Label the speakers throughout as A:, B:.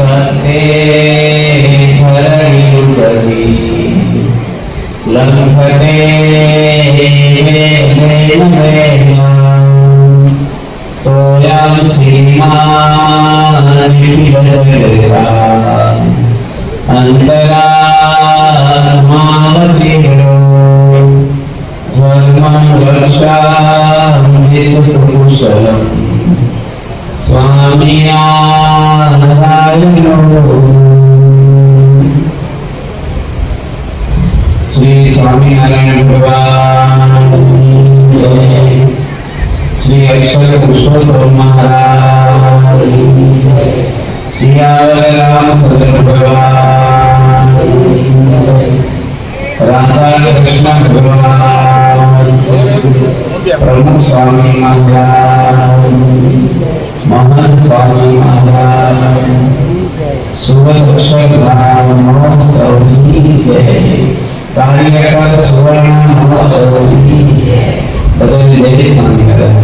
A: भक्ते धरणी उदरी लंघते वेदेन सोयम सीमानिजगता अंतरात्मावतिरो धर्मं रक्षामि सुकुशलम् स्वामी नारायणो श्री स्वामीनारायण भगवान श्री अक्षर पुरुषोत्तम महाराज सियावर रामचंद्र भगवान राधा कृष्ण भगवान प्रमुख स्वामी महाराज महंत स्वामी महाराज सुवर्ण नाम महोत्सव की जय कार्यकर सुवर्ण महोत्सव की जय बदली जय स्वामी महाराज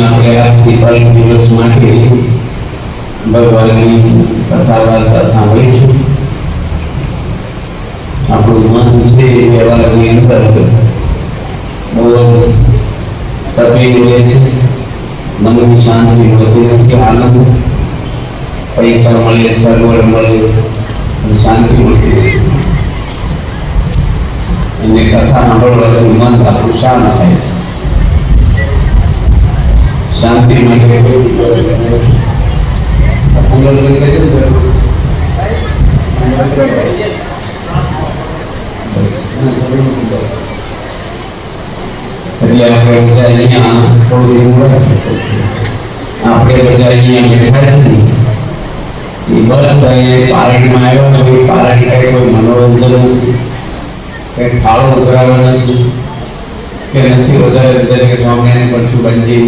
A: આપણે આજથી 5 દિવસ માટે ભગવાનની કથા વાર્તા સાંભળી છે. આપણું મન છે વ્યવહારની અંદર બહુ તકલીફ રહે છે. મનની શાંતિ હોતી નથી. આનંદ પૈસા મળે, સગવડ મળે, શાંતિ મળતી રહે છે. એને કથા સાંભળવાથી મન આપણું શાંત થાય છે. शांति में मनोरंजन फाड़ो उतरावा स्वामी बनती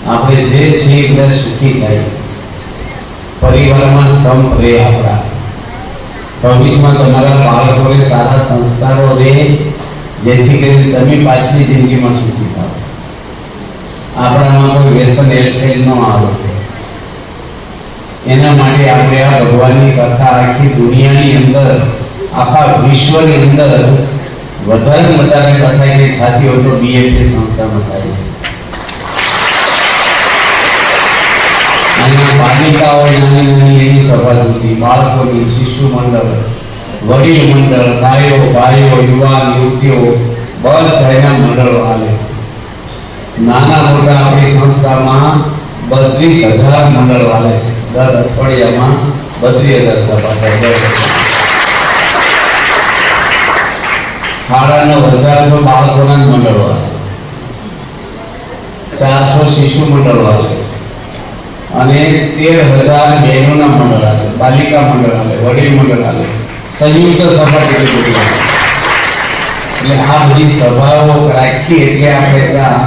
A: આપણે જે છે એટલે સુખી થાય. પરિવારમાં સમ રહે. આપણા ભવિષ્યમાં તમારા બાળકોને સારા સંસ્કારો રહે, જેથી કરીને તમે પાછલી જિંદગીમાં સુખી થાવ. આપણામાં કોઈ વ્યસન એલફેલ ન આવે. એના માટે આપણે આ ભગવાનની કથા આખી દુનિયાની અંદર, આખા વિશ્વની અંદર વધારે વધારે કથા જે થતી હોય તો બીએફએ સંસ્થામાં થાય છે. બાલિકાઓ નાની નાની એની સભા થતી, બાળકોની, શિશુ મંડળ, વડીલ મંડળ, ગાયો ભાઈઓ, યુવાન યુવતીઓ બધાના મંડળો હાલે. નાના મોટા આપણી સંસ્થામાં 32,000 મંડળો હાલે છે. દર અઠવાડિયામાં 32,000 સભા થાય. 9,500 બાળકોના મંડળો હાલે, 400 શિશુ મંડળો હાલે અને 13,000 બહેનોના મંડળ આવે, બાલિકા મંડળ આવે, વડીલ મંડળ આવે, સંયુક્ત સભા એટલે આ બધી સભાઓ રાખી. એટલે આપણે ત્યાં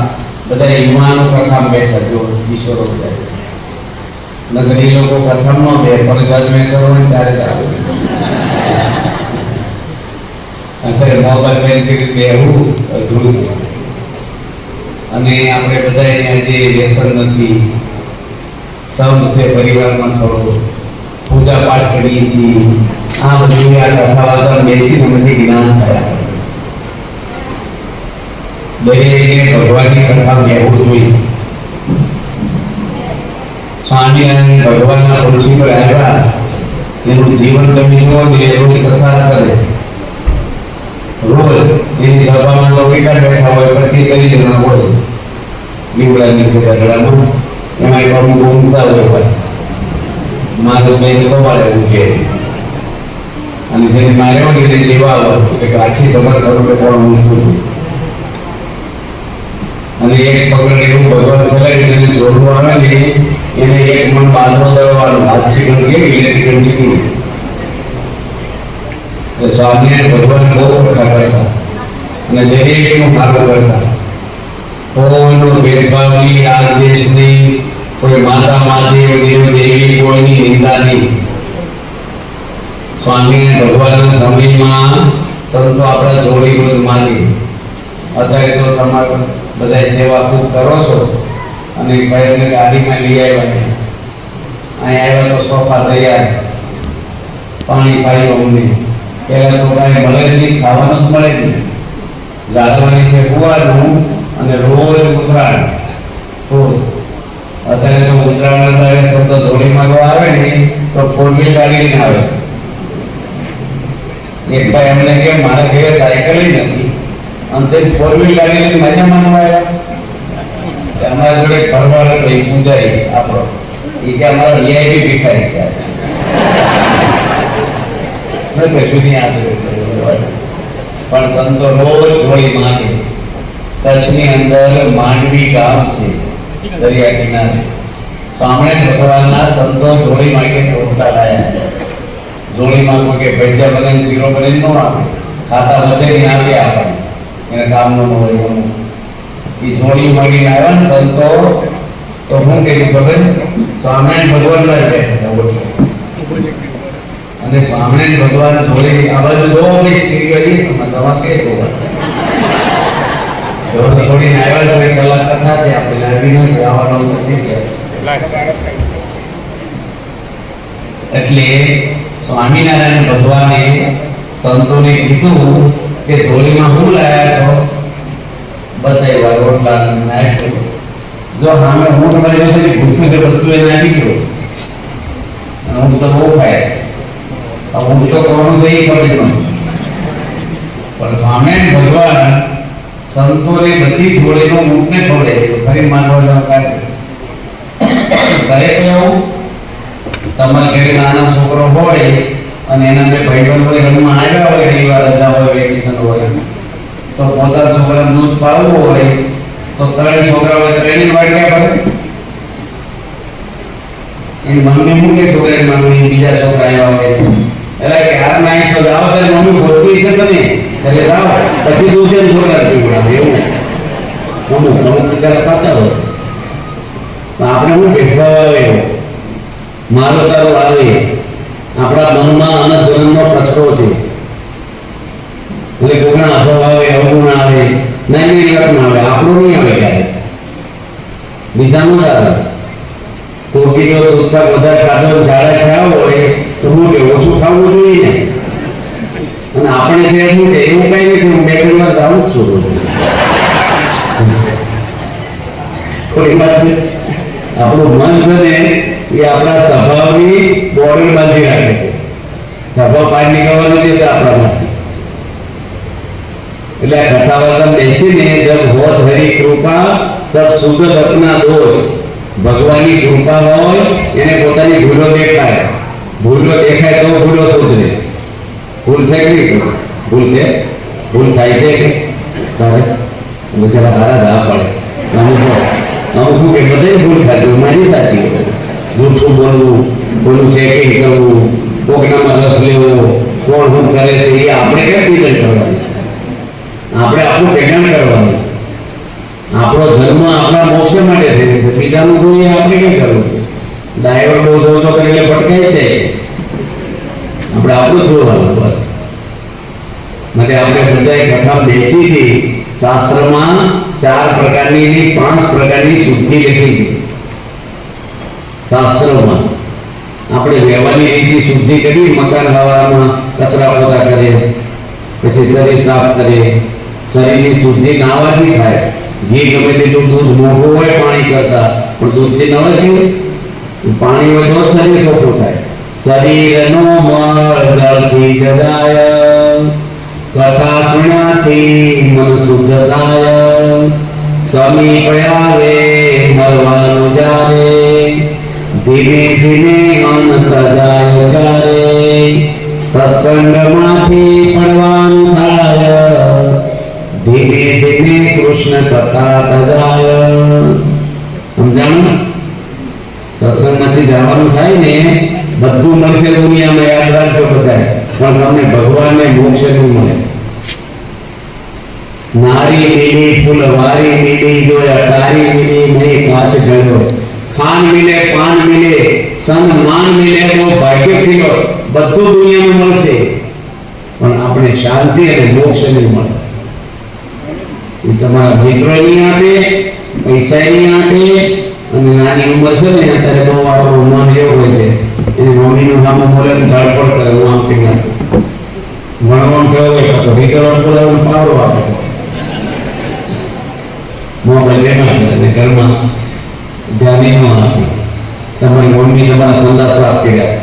A: બધા યુવાનો પ્રથમ બેઠા જો કિશોરો બધા નગરી લોકો પ્રથમમાં બે પરિષદ મેં કરો ને ત્યારે જ આવે. અત્યારે મોબાઈલ બેંક બેહવું અઘરું છે. અને આપણે બધા અહીંયા જે વ્યસન નથી, સમ છે, પરિવારમાં થોડો પૂજા પાઠ કરીએ છીએ. આ બધું આ કથા વાર્તા બેસીને મને જ્ઞાન થયા. દરેકે ભગવાનની કથા કહેવું જોઈએ. સ્વામિનારાયણ ભગવાનના તુલસી પર આવ્યા, એનું જીવન તમે જુઓ ને રોજ કથા કરે. રોજ એની સભામાં લોકો બેઠા હોય, પ્રતિ કરી જણા હોય લીવડા નીચે ગઢડામાં. એમાં એક અમુક ઊંઘતા હોય, મારું બેન કમાડે ઊંઘે અને જેને માર્યો ને એને જેવા આવે કે આખી ખબર કરું કે કોણ ઊંઘતું. અને એક પગડ એવું ભગવાન ચલાવી એને જોડવું આવે ને એને એક મન બાજરો દળવાનું, હાથથી ગણકે ઇલેક્ટ્રિક નીકળ્યું. સ્વામિનારાયણ ભગવાન બહુ ઓળખા કરતા અને દરેકનું કાર્ય કરતા. કોઈનો ભેદભાવ નહીં, આ દેશની કોઈ માતા મહાદેવ દેવ દેવી કોઈની નિંદા નહીં. સ્વામિનારાયણ ભગવાનના સમયમાં સંતો આપણા જોડી બધું માની. અત્યારે તો તમારે બધા સેવા ખૂબ કરો છો અને ભાઈને ગાડીમાં લઈ આવ્યા. અહીં આવ્યા તો સોફા તૈયાર, પાણી પાયું અમને. પહેલા તો કાંઈ મળે જ નહીં, ખાવાનું જ મળે જ નહીં. જાળવાની છે કુવાનું અને રોજ ઉતરાણ. અત્યારે તો ઉતરાણ શબ્દ ધોળી માંગવા આવે ને તો 4-wheel ગાડી આવે. એક ભાઈ અમને કે મારા ઘરે સાયકલ નથી અને તે 4-wheel ગાડી મજા માનવા આવ્યા. અમારા જોડે ઘરવાળો ભાઈ પૂજાઈ આપણો એ કે અમારા વીઆઈપી ભિખારી છે. કશું નહીં આપે પણ સંતો રોજ જોડી માંગે. કચ્છની અંદર માંડવી ગામ છે, દરિયા કિનારે. સ્વામિનારાયણ ભગવાનના સંતો જોડી માંગે રોટલા લાયા. જોડી માંગો કે ભજીયા બને શીરો બને ન આપે, ખાતા વધે નહીં આપે આપણને, એને કામનું ન હોય એનું. એ જોડી માંગીને આવ્યા ને સંતો તો હું કહ્યું ખબર, સ્વામિનારાયણ ભગવાન ના અને સ્વામિનારાયણ ભગવાન જોડે આ બાજુ જોવો ને તમારે કે જોવા છોડીને આવ્યા તો 1 કલાક કથા છે, આપણે લાગી નથી આવવાનું નથી. એટલે સ્વામિનારાયણ ભગવાને સંતોને કીધું કે જોડીમાં હું લાયા છો? બતાવ્યા રોટલા નાખ્યો. જો સામે હું તમારી પાસે ભૂખ્યું તો બધું એ નાખી ગયો હું તો બહુ ખાય. હું તો કોનું છે એ ખબર નહીં, પણ સ્વામિનારાયણ ભગવાન સંતોને બધી જોડીનો મુખને છોડે ફરી માનવા કાઢે. ઘરે કેવું તમારા ઘરે નાના છોકરો હોય અને એના બે ભાઈબંધ હોય રમવા આવ્યા હોય, રવિવાર રજા હોય, વેકેશન હોય, તો પોતાના છોકરાને દૂધ પાવવું હોય તો 3 છોકરા હોય 3 વાગ્યા પડે. એની મમ્મી મૂકે છોકરાની મમ્મી બીજા છોકરા આવ્યા હોય એટલે કે હાર નાઈ તો જાઓ ત્યારે મમ્મી બોલતી છે તમે એટલે જાઓ પછી દૂધ છોકરા પીવડાવે એવું અમુક બિચારા પાતા હોય. આપણે શું ભેદભાવ આવે મારો તારો આવે આપણા મનમાં અનંત જન્મનો પ્રશ્નો છે એટલે કોકના અભાવ આવે અવગુણ આવે નાની વાત ના આવે આપણું નહીં આવે ક્યારે બીજાનું જ આવે. કોકી જો દૂધપાક વધારે ખાધો ઝાડા થયા હોય તો શું કે ઓછું ખાવું જોઈએ ને અને આપણે જે શું કે એવું કઈ નથી હું 2 વાર જાઉં જ છું થોડી વાત આપણું મન છે ને એ આપણા સ્વભાવની બોડી બાંધી રાખે છે. સ્વભાવ બહાર નીકળવા નથી તો આપણામાંથી. એટલે આ કથાવાર્તા બેસીને જબ હોત હરી કૃપા તબ સુગત અપના દોષ. ભગવાનની કૃપા હોય એને પોતાની ભૂલો દેખાય, ભૂલો દેખાય તો ભૂલો સુધરે. ભૂલ છે કે નહીં? ભૂલ છે, ભૂલ થાય છે કે તારે બિચારા હારા ધા પડે. અમુક કે બધે ભૂલ થાય મારી સાચી જૂઠું બોલવું, બોલું ચેકિંગ કરવું, કોકનામાં રસ લેવો, કોણ શું કરે છે એ આપણે કેમ ડિઝાઇન કરવાની? આપણે આપણું પેમેન્ટ કરવાનું. આપણો ધર્મ આપણા મોક્ષ માટે છે, બીજાનું જોઈએ આપણે કેમ કરવું? ડ્રાઈવર બહુ જોતો કરીને ભટકાઈ જાય. આપણે આપણું જોવાનું બસ. માટે આપણે બધા કથા બેસી છીએ. શાસ્ત્રમાં 4 પ્રકારની 5 પ્રકારની શુદ્ધિ લખી છે શાસ્ત્રોમાં. આપણે રહેવાની રીતની શુદ્ધિ કરી, મકાન હવામાં કચરા પોતા કરે, પછી શરીર સાફ કરે. શરીરની શુદ્ધિ નાવાથી થાય. ઘી ગમે તેટલું દૂધ મોંઘું હોય પાણી કરતા પણ દૂધથી ન હોય કેવું પાણી હોય તો શરીર ચોખ્ખું થાય. શરીરનો મળ જળથી જગાય, કથા સુણાથી મન શુદ્ધ થાય. સમીપ આવે મરવાનું જારે, ધીમે ધીમે અંત જાય જારે. સત્સંગમાંથી પડવાનું થાય, ધીમે ધીમે કૃષ્ણ કથા તજાય. સમજાણું? સત્સંગમાંથી જવાનું થાય ને બધું મળશે દુનિયામાં, યાદ રાખજો બધા, પણ તમને ભગવાનને મોક્ષ નહીં મળે. નારી મિલી ફૂલવારી મિલી જોયા, તારી મિલી નહીં કાચ ગયો. ખાન મિલે પાન મિલે સન્માન મિલે તો ભાગ્ય ખીલો. બધું દુનિયામાં મળશે પણ આપણે શાંતિ અને મોક્ષ નહીં મળે. એ તમારા મિત્રો નહીં આપે, પૈસા નહીં આપે, અને નાની ઉંમર છે ને અત્યારે બહુ આપણું મન એવું હોય છે એની મમ્મીનું નામ બોલે તો ઝડપડ કરે હું આમ કે ભણવાનું કેવો હોય તો વિકરણ બોલાવવાનું પાવડો આપે મોબાઈલ લેવા અને ઘરમાં ધ્યાન ન આપે તમારી મમ્મી તમારા સંદાસ સાફ કર્યા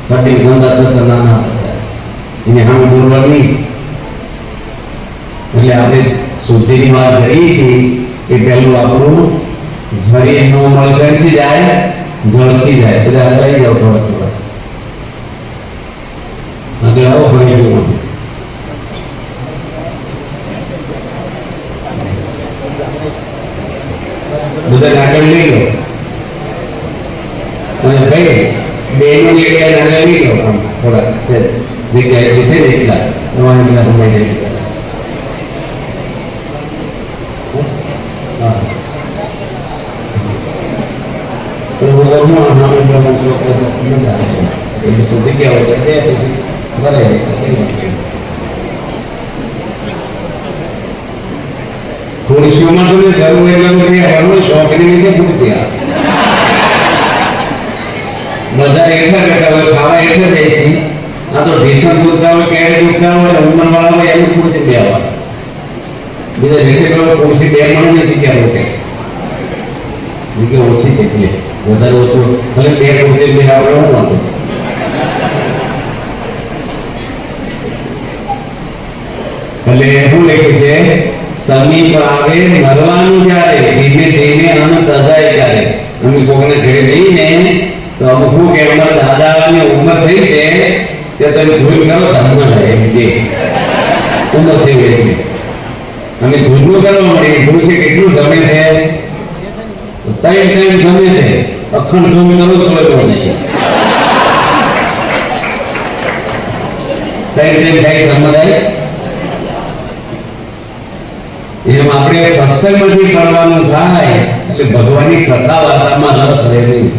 A: છઠ્ઠી સંદાસ કરતા નાના હતા એને સામે બોલવા નહીં. એટલે આપણે શુદ્ધિની વાત કરીએ છીએ કે પહેલું આપણું શરીરનું મળસરથી જાય જળથી જાય બધા લઈ જાઓ થોડા થોડા આગળ આવો ભણી બધા આગળ લઈ લો અને ભાઈ બેનો જગ્યાએ આગળ લઈ લો થોડા જગ્યાએ છે ને એટલા તમારે બધા સમય જાય ખુરશીઓમાં તો જરૂર એટલા શોખની રીતે ખુરશી બધા એટલા બેઠા હોય ખાવા એટલે બેસી આ તો ઢીસણ દૂધતા હોય ક્યારે દૂધતા હોય ઉંમર વાળા હોય એની ખુરશી બે આવવા બીજા રીતે ખુરશી બે મળે નથી ક્યાં લોકો ઓછી છે એટલે વધારે ઓછું ભલે બે ખુરશી બે આપણે હું વાંધો એટલે શું લખ્યું છે સમીપ આવે મરવાનું જ્યારે ધીમે ધીમે અનંત અજાય ત્યારે અમે કોકને ઘરે જઈને તો અમુક શું કે અમારા દાદાની ઉંમર થઈ છે તે તમે ધૂળ કરો ધર્મ એમ કે ઉંમર થઈ ગઈ છે અને ધૂળનું કરવા મળે ધૂળ કેટલું જમે છે ત્રણ જમે છે અખંડ ધૂળ કરો થોડો નહીં ત્રણ થાય સમજાય એમ આપણે સત્સંગમાંથી કરવાનું થાય એટલે ભગવાનની કથા વાર્તામાં રસ રહે નહીં.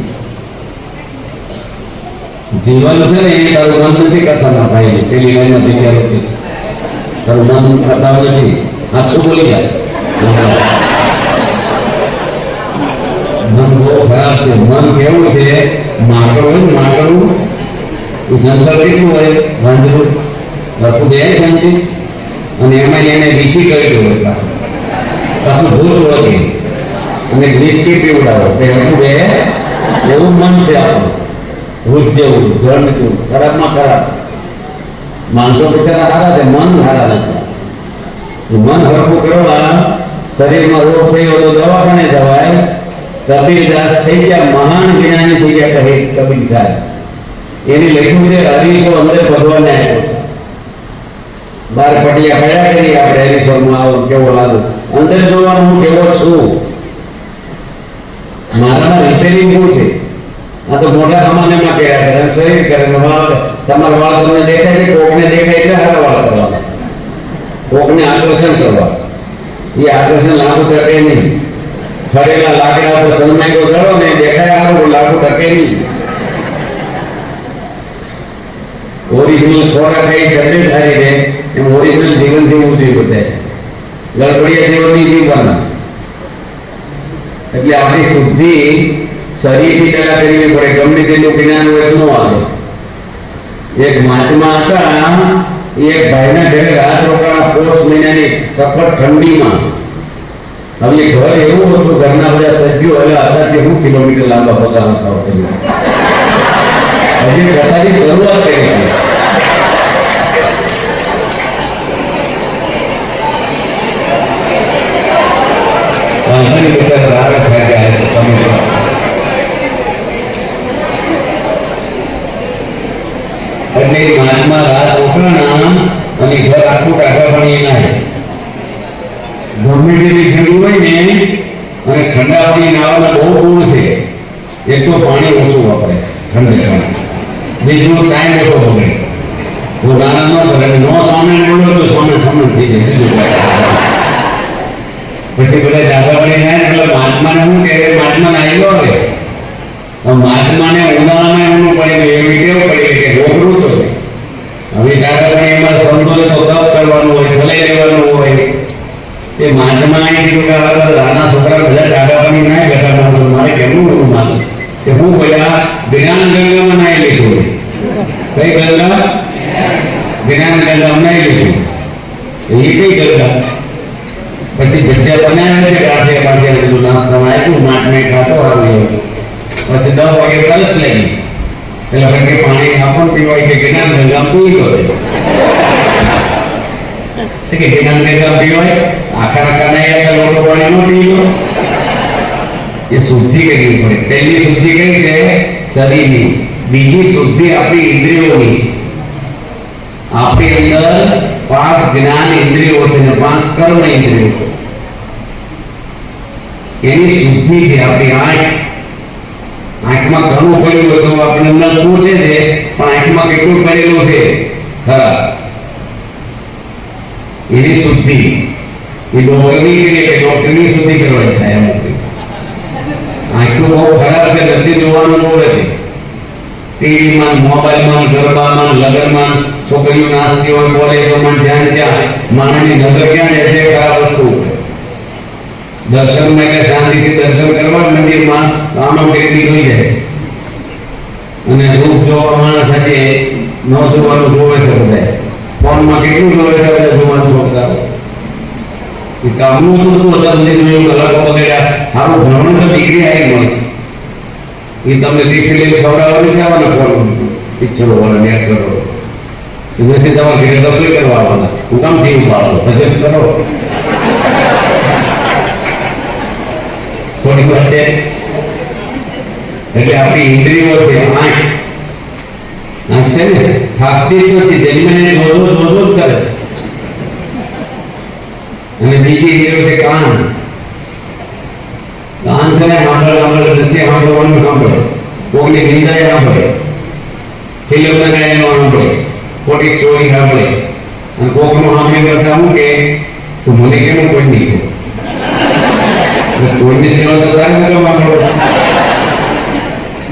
A: જીવન છે ને એ તારું મન નથી કથામાં ભાઈ પેલી લાઈન નથી કહેવાય તારું મન કથા નથી આખું બોલી જાય મન બહુ ખરાબ છે. મન કેવું છે માટલું હોય ને માટલું સંસાર કેટલું હોય વાંધરું લખું બે શાંતિ અને એમાં એને વીસી કરેલું હોય પાછું ભૂલ હોય અને વિસ્કી પીવડાવો એવું બે એવું મન છે આપણું ભૂત જેવું જળ જેવું ખરાબમાં ખરાબ માણસો બિચારા સારા છે મન સારા નથી. મન હરખું કરવા શરીરમાં રોગ થયો તો દવાખાને જવાય. કબીરદાસ થઈ ગયા મહાન જ્ઞાની થઈ ગયા કહે કબીર સાહેબ એની લખ્યું છે હરીશો અંદર ભગવાનને આપ્યો છે. બાર પટિયા કયા કરી આપણે હરીશોમાં આવો કેવો લાગુ અંદર જોવાનું હું કેવો છું મારામાં રિપેરિંગ શું છે. આ તો મોટા સામાન્યમાં કર્યા કરે શરીર કરે તમારા વાળ તમને દેખાય છે કોકને દેખાય એટલે સારા વાળ કરવાના કોકને આકર્ષણ કરવા એ આકર્ષણ લાગુ ટકે નહીં. ફરેલા લાકડા પર સન્માઈકો કરો ને દેખાય સારું લાગુ ટકે નહીં. ઓરિજિનલ ખોરાક કઈ ગરબે સારી રહે એમ ઓરિજિનલ જીવન જીવવું જોઈએ બધાય ગડબડિયા જીવનની જીવવાના. એટલે આપણી શુદ્ધિ શરીરથી પેલા કરવી પડે ગમે તેટલું જ્ઞાન હોય ન આવે. એક મહાત્મા હતા એક ભાઈના ઘરે રાત રોકાણા પોષ મહિનાની સખત ઠંડીમાં. હવે ઘર એવું હતું ઘરના બધા સભ્યો એટલે હજારથી 1 કિલોમીટર લાંબા પગા હતા હજી કથાની શરૂઆત કરી એટલે મહાત્મા રાત રોકાણા અને ઘર આખું કાઢવા પણ એના ગમે તેવી ઠંડી હોય ને અને ઠંડા પાણી નાવાના બહુ ગુણ છે. એક તો પાણી ઓછું વાપરે ઠંડે પાણી બીજું ટાઈમ ઓછો બગડે હું નાના ન કરે નો સામે બોલો તો સામે સામે થઈ જાય. પછી બધા જાગા પડી જાય એટલે મહાત્માને શું કહે મહાત્માને આવ્યો હવે મહાત્માને ઉનાળામાં એમનું પડે એવી કેવું પડી કે રોકડું તો હવે જાગા પડી એમાં સંતોષે તો તપ કરવાનું હોય ચલાઈ લેવાનું હોય. તે મહાત્મા એ કીધું કે નાના છોકરા બધા જાગા પડી ના બેઠા મારે કેમનું હતું કે હું બધા જ્ઞાન ગંગામાં નાઈ લીધું. કઈ ગંગા? જ્ઞાન ગંગામાં નાઈ લીધું. એ કઈ ગંગા? પછી બચ્ચા બનાવ્યા છે ગાંઠે બાંધે બધું નાસ્તામાં આપ્યું, માટને ખાતો આવ્યો. પછી 10 વાગે તરસ લાગી એટલે પછી પાણી આપો પીવાય કે જ્ઞાન ગંગા પી ગયો કે જ્ઞાન ગંગા પીવાય આખા નહીં લોકો પાણી ન પી ગયો. એ શુદ્ધિ કરવી પડે. પહેલી શુદ્ધિ કઈ છે? શરીરની. બીજી શુદ્ધિ આપણી ઇન્દ્રિયોની છે. આપણી અંદર 5 જ્ઞાન ઇન્દ્રિયો છે ને 5 કર્મ ઇન્દ્રિયો છે. એની શુદ્ધિ છે આપણી આંખ. આંખમાં ઘણું પડ્યું હોય તો આપણે અંદર પૂછે છે પણ આંખમાં કેટલું પડેલું છે ખરા એની શુદ્ધિ એ ડોક્ટરની શુદ્ધિ કરવાની થાય. અમુક આંખો બહુ ખરાબ છે, નથી જોવાનું બહુ નથી. ટીવીમાં, મોબાઈલમાં, ગરબામાં, લગ્નમાં છોકરીઓ નાચતી હોય, કોલેજોમાં, જ્યાં ત્યાં માણસની નજર ક્યાં જાય છે? ખરાબ વસ્તુ. દર્શનમાં એટલે શાંતિથી દર્શન કરવા મંદિરમાં આનો ટેકનિક લઈ જાય અને રૂપ જોવા માણસ સાથે ન જોવાનું જોવે છે. બધા ફોનમાં કેટલું જોવે છે બધા જોવાનું છોકરાઓ. એ કામનું હતું તમને જોયું કલાકો વગેરે આવું ભણવાનું તો ડિગ્રી આવી મળે છે. એ તમને ડિગ્રી લઈને ખવડાવવાનું છે આવવાના ફોન પિક્ચરો વાળા નેટ કરો નથી તમારે ઘરે રસોઈ કરવા આવવાના. હું કામ જીવ પાડો ભજન કરો થોડી વખતે. એટલે આપણી ઇન્દ્રિયો છે આંખ છે ને થાકતી જ નથી, જન્મને જોજો જ કરે. અને બીજી ઇન્દ્રિયો છે કાન. કાન છે ને સાંભળે નથી સાંભળવાનું સાંભળે, કોકની નિંદાએ સાંભળે, ફિલ્મના ગાયનો સાંભળે, ખોટી ચોરી સાંભળે. અને કોકનું સાંભળી કરતા હું કે તું મને કેમ કોઈ નહીં કોઈની સેવા તો તારે કરવા માંગો.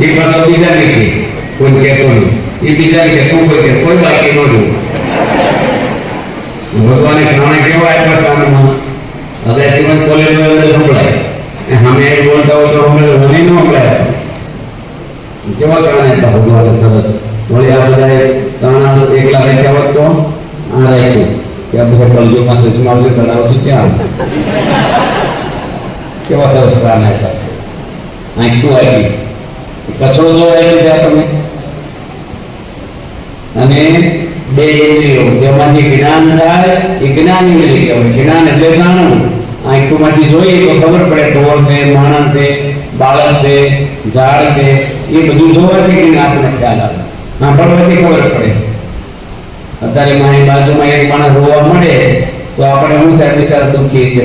A: એ પાછા બીજા નહીં કોઈ કહેતો નહીં. એ બીજા કે તું કોઈ બાકી ન જોવું. ભગવાને કારણે કેવા આપ્યા કાનમાં અગાસીમાં કોલેજની અંદર સંભળાય. અમે બોલતા હોય તો મને ન સંભળાય. કેવા કારણે હતા ભગવાને સરસ. વળી આ બધા કારણા એકલા રાખ્યા હોત તો આ રાખ્યું કે આ બધા કલજુગમાં સચમાં આવશે તળાવ છે ક્યાં કેવા સરસ પ્રાણ આપ્યા. આંખું આપી કચરો જોવાયેલો છે આપણને. અને 2 ઇન્દ્રિયો જેમાંથી જ્ઞાન થાય એ જ્ઞાન ઇન્દ્રિય કહેવાય. જ્ઞાન એટલે જાણવું. આંખોમાંથી જોઈએ તો ખબર પડે ઢોર છે, માણસ છે, બાળક છે, ઝાડ છે, એ બધું જોવાથી આપણને ખ્યાલ આવે. સાંભળવાથી ખબર પડે. અત્યારે મારી બાજુમાં એક માણસ રોવા મળે તો આપણે શું થાય? બિચારા દુઃખી છે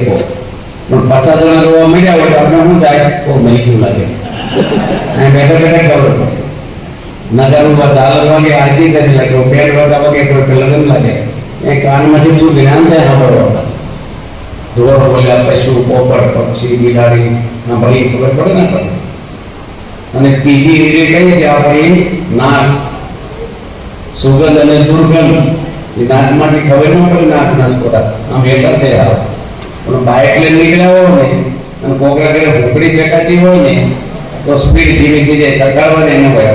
A: પણ 50 જણા રોવા મળ્યા હોય તો આપણે શું થાય? મહિનું લાગે. બેઠા બેઠા ખબર પડે. નગરું દાદર વાગે આરતી કરી લાગે, 2 વાગ્યા વાગે કોઈ લગ્ન લાગે. એ કાનમાંથી બધું જ્ઞાન થાય સાંભળવા. ઢોર બોલ્યા, પશુ, પોપટ, પક્ષી, બિલાડી સાંભળી ખબર પડે ને આપણને. અને ત્રીજી ઇન્દ્રિય કઈ છે આપણી? નાક. સુગંધ અને દુર્ગંધ એ નાકમાંથી ખબર ન પડે. નાકના સ્ફોટા આમ એકલા થઈ આવે. પણ બાઇક લઈને નીકળ્યા હોય ને અને કોકરા ઘરે ભૂખડી શકાતી હોય ને તો સ્પીડ ધીમી થઈ જાય. સકાળવા એને હોય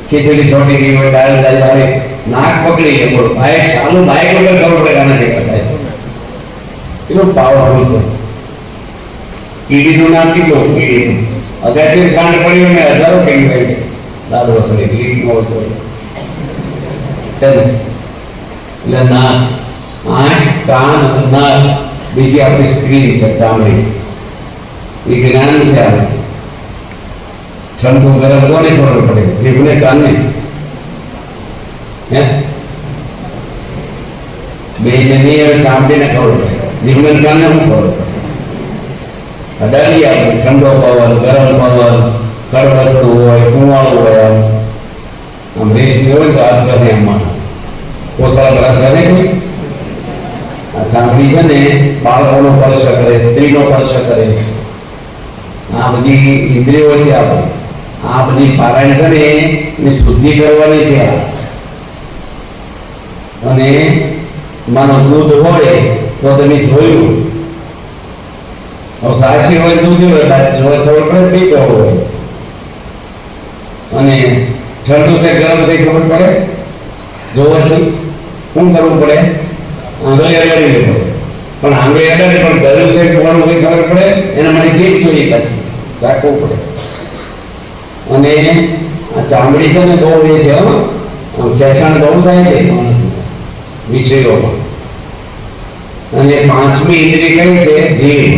A: ખીચડી છોટી ગઈ હોય, દાળ આવે, નાક પકડી લે. બાઇક ચાલુ બાઇક વગર ખબર પડે આના દેખા થાય. કેટલું પાવરફુલ છે. કીડીનું નામ કેટલું? કીડીનું અગાસી કાંડ પડ્યું ને હજારો કીડી હોય દાદો સરી કીડી નો હતો. એટલે નાક, આંખ, કાન, નાક. બીજી આપણી સ્ક્રીન છે ચામડી. એ જ્ઞાન છે. આ ઠંડુ ગરમ કોને ખબર પડે? જીભને કાને. બે નહીં ચામડીને ખબર પડે. જીભને કાને શું ખબર પડે? અડાડી આપણે ઠંડો પવન, ગરમ પવન, કડવસ્તુ હોય, કુવાળું હોય, આમ રેસમી હોય તો હાથ કરે એમાં પોસળા બધા કરે કોઈ. આ ચામડી છે ને બાળકોનો સ્પર્શ કરે, સ્ત્રીનો સ્પર્શ કરે. આ બધી ઇન્દ્રિયો છે આપણે. આ બધી પારાયણ છે ને એની શુદ્ધિ કરવાની છે. અને માનો દૂધ હોય તો તમે જોયું હવે સાચી હોય તો જો ખબર પડે કઈ કરવું હોય, અને ઠંડુ છે ગરમ છે ખબર પડે જોવાથી શું કરવું પડે? આંગળી અડાડવી પડે. પણ આંગળી અડાડે પણ ગરમ છે કોણ કઈ ખબર પડે? એના માટે જીભ જોઈએ, પાછી ચાખવું પડે. અને આ ચામડી છે ને બહુ એ છે, આમ ખેંચાણ બહુ થાય છે વિષયોમાં. અને પાંચમી ઇન્દ્રિય કઈ છે? જીભ.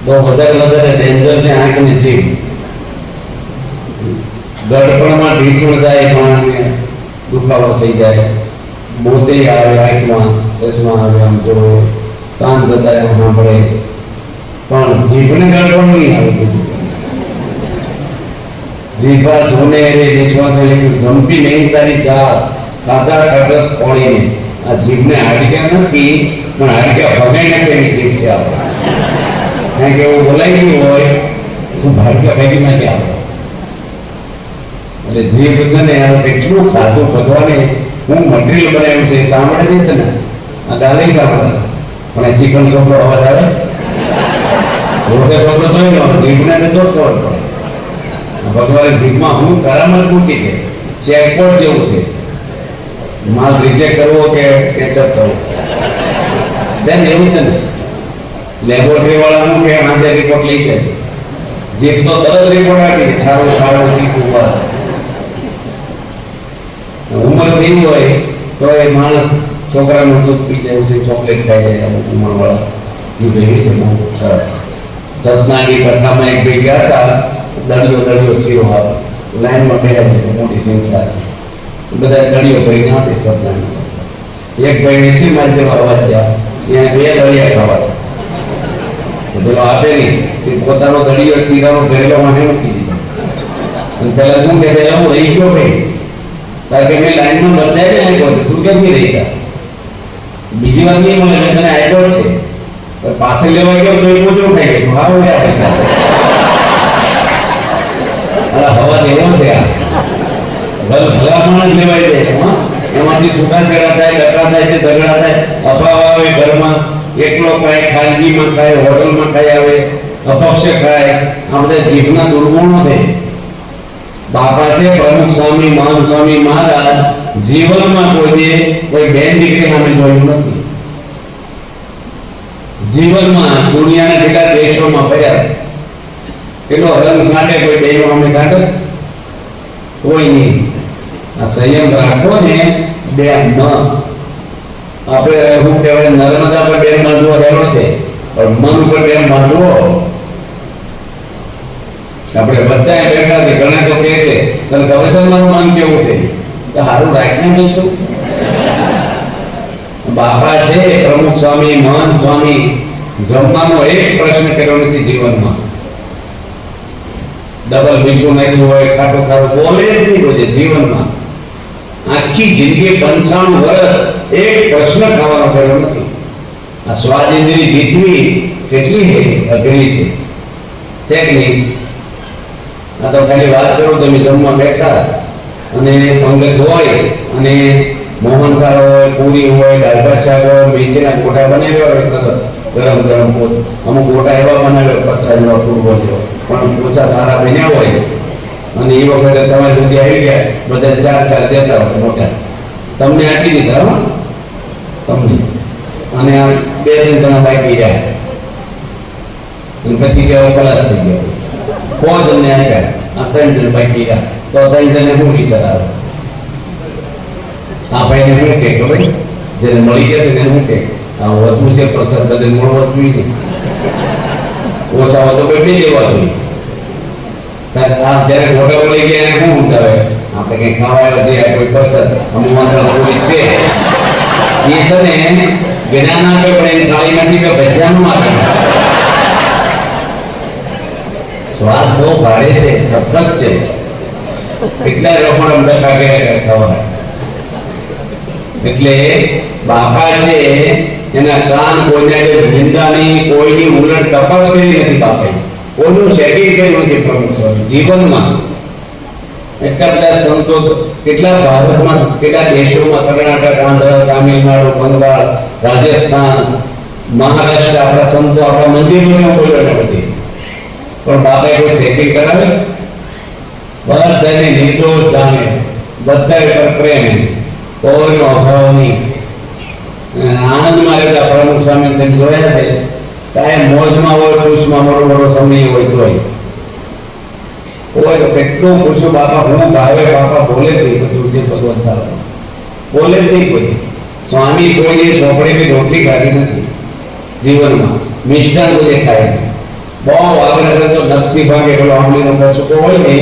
A: બહુ વધારે ડેન્જર છે આંખ ને જીભ. ગળપણમાં ઢીસણ જાય, માણસને દુખાવો થઈ જાય, મોતી આવે આંખમાં, ચશ્મા આવે, આમ જો કાન જતા સાંભળે, પણ જીભને ગળપણ નહીં આવે. જીભા જોને રે વિશ્વાસ જંપી નહીં તારી જાત કાદા કાગળ કોળીને. આ જીભને હાડક્યા નથી, પણ હાડક્યા ભગાઈ નાખે એની જીભ છે આપણે. કારણ કે એવું બોલાઈ ગયું હોય શું હાડક્યા ભેગી નાખી આપણે. એટલે જીભ છે ને એટલું ખાધું ભગવાને હું મટીરિયલ બનાવ્યું છે. સાંભળે છે ને આ ગાલે સાંભળે, પણ એ શીખણ છોકરો અવાજ આવે જોશે છોકરો તો જીભને તો ખબર પડે. ભગવાન જીભમાં હું કરામત મૂકી છે, ચેકપોટ જેવું છે. માલ રિજેક્ટ કરવો કે કેચઅપ કરવો છે ને, એવું છે ને. લેબોરેટરી વાળાનું કે આજે રિપોર્ટ લઈ જાય, જીભ તો તરત રિપોર્ટ આપી દે, સારું સારું શીખવું પડે. ઉંમર થઈ હોય તો એ માણસ છોકરાનું દૂધ પી જાય છે, ચોકલેટ ખાઈ જાય. અમુક ઉંમર વાળા જીભ એવી છે બહુ સરસ. સતનાની કથામાં એક ભાઈ ગયા હતા, દળિયો શીરો આવે, લાઈનમાં બેઠા છે મોટી સંખ્યા, બધા દળિયો ભરીને આપે સતનાની. એક ભાઈ 80 માઇલ જેવા અવાજ થયા, ત્યાં 2 દળિયા ખાવા. પેલો આપે નહીં, પોતાનો દળિયો શીરાનો ભરેલો મને મૂકી દીધો. અને પેલા શું કે હું રહી ગયો ભાઈ, કારણ કે મેં લાઈનમાં બદલાય ને તું ક્યાંથી રહી ગયા? બીજી વાત નહીં મળે, તને આઈડોલ છે, પાસે લેવા ગયો તો એ મોજો ખાઈ ગયો. હા હોય પૈસા હવા દેવો છે. ભલા માણસ લેવાય જાય, એમાંથી છૂટાછેડા થાય, ડકરા થાય છે, ઝઘડા થાય, અફાવ આવે ઘરમાં, એકલો ખાય, ખાનગીમાં ખાય, હોટલમાં ખાઈ આવે, અપક્ષે ખાય. આ બધા જીભના દુર્ગુણો છે. બાપા છે પ્રમુખ સ્વામી મહાન સ્વામી મહારાજ જીવનમાં કોઈ બેન દીકરી સામે જોયું નથી. જીવનમાં દુનિયાના કેટલા દેશોમાં ફર્યા, કેટલો રંગ છાંટે, કોઈ બેનો સામે છાંટે? કોઈ નહીં. આ સંયમ રાખો ને. ડેમ ન આપણે શું કહેવાય, નર્મદા પર ડેમ બાંધવો હેરો છે, પણ મન ઉપર ડેમ બાંધવો. આપણે બધા બેઠા છે, ઘણા તો કહે છે તને ખબર છે મારું મન કેવું છે, તો સારું રાખીને મળતું. બાપા છે પ્રમુખ સ્વામી મહાન સ્વામી, જમવાનો એક પ્રશ્ન કર્યો નથી જીવનમાં. ડબલ મીઠું નાખ્યું હોય, ખાટું ખાવું બોલે જ નહીં રોજે જીવનમાં. આખી જિંદગી 95 વર્ષ એક પ્રશ્ન ખાવાનો કર્યો નથી. આ સ્વાદ ઇન્દ્રિય જીતવી કેટલી અઘરી છે કે નહીં? આ તો ખાલી વાત કરું, તમે જમવા બેઠા અને પંગત હોય અને મોહનથાળ હોય, પૂરી હોય, દાળ ભાત શાક હોય, મેથીના ગોટા બનાવ્યા હોય સરસ ગરમ ગરમ. અમુક ગોટા એવા બનાવ્યા પતરા જેવા, પૂર્વો જેવા, પણ ઓછા સારા બન્યા હોય. અને એ વખતે તમારી સુધી આવી ગયા, બધા 4 દેતા હોય મોટા, તમને આપી દીધા તમને. અને આ 2-3 જણા બાકી રહ્યા, અને પછી કેવા ખલાસ થઈ ગયા. કોઈ તમને આપ્યા, આ 3 જણ બાકી રહ્યા, તો 3 જણને શું વિચાર આવે? આ ભાઈને શું કે ખબર, જેને મળી ગયા તેને શું કે આ વધુ છે પ્રસાદ, બધે મળવો જોઈએ, ઓછા હોય તો કોઈ દેવા જોઈએ. આ જયારે મોટા મળી ગયા એને શું ઊંઘાવે? આપણે કઈ ખાવા દે, કોઈ પ્રસાદ અમુક માત્ર કોઈ છે એ છે ને જ્ઞાન આપે, પણ એની થાળી નથી કે ભજ્યાનું આપે. સ્વાદ બહુ ભારે છે, સખત છે. કેટલા લોકો ડખા ગયા ખાવા. એટલે બાપા છે એના કાન કોઈને જિંદાની કોઈની ઉલટ તપાસ કરી નથી બાપે, કોઈનું સેટિંગ કર્યું નથી પ્રમુખ સ્વામી જીવનમાં. એટલા બધા સંતો કેટલા ભારતમાં કેટલા દેશોમાં, કર્ણાટક, આંધ્ર, તામિલનાડુ, બંગાળ, રાજસ્થાન, મહારાષ્ટ્ર આપણા સંતો આપણા મંદિરોમાં બોલ્યો નથી, પણ બાપાએ કોઈ સેટિંગ કરાવે? બધાને નિર્દોષ જાણે, બધા ઉપર પ્રેમ, કોઈનો અભાવ નહીં. આનંદમાં રહેતા પ્રમુખ સ્વામી તેમ જોયા છે, કાંઈ મોજમાં હોય, ખુશમાં મોટો મોટો સમય હોય તોય તો કેટલું પૂછ્યું, બાપા હું ભાવે? બાપા બોલે જ નહીં, બધું જે ભગવત થાય બોલે જ નહીં કોઈ. સ્વામી કોઈની ચોપડીની રોટલી ખાધી નથી જીવનમાં, મિષ્ટાન કોઈ ખાય નહીં. બહુ આગ્રહ કરતો નથી ભાગે પેલો આંબલીનો કચુકો હોય ને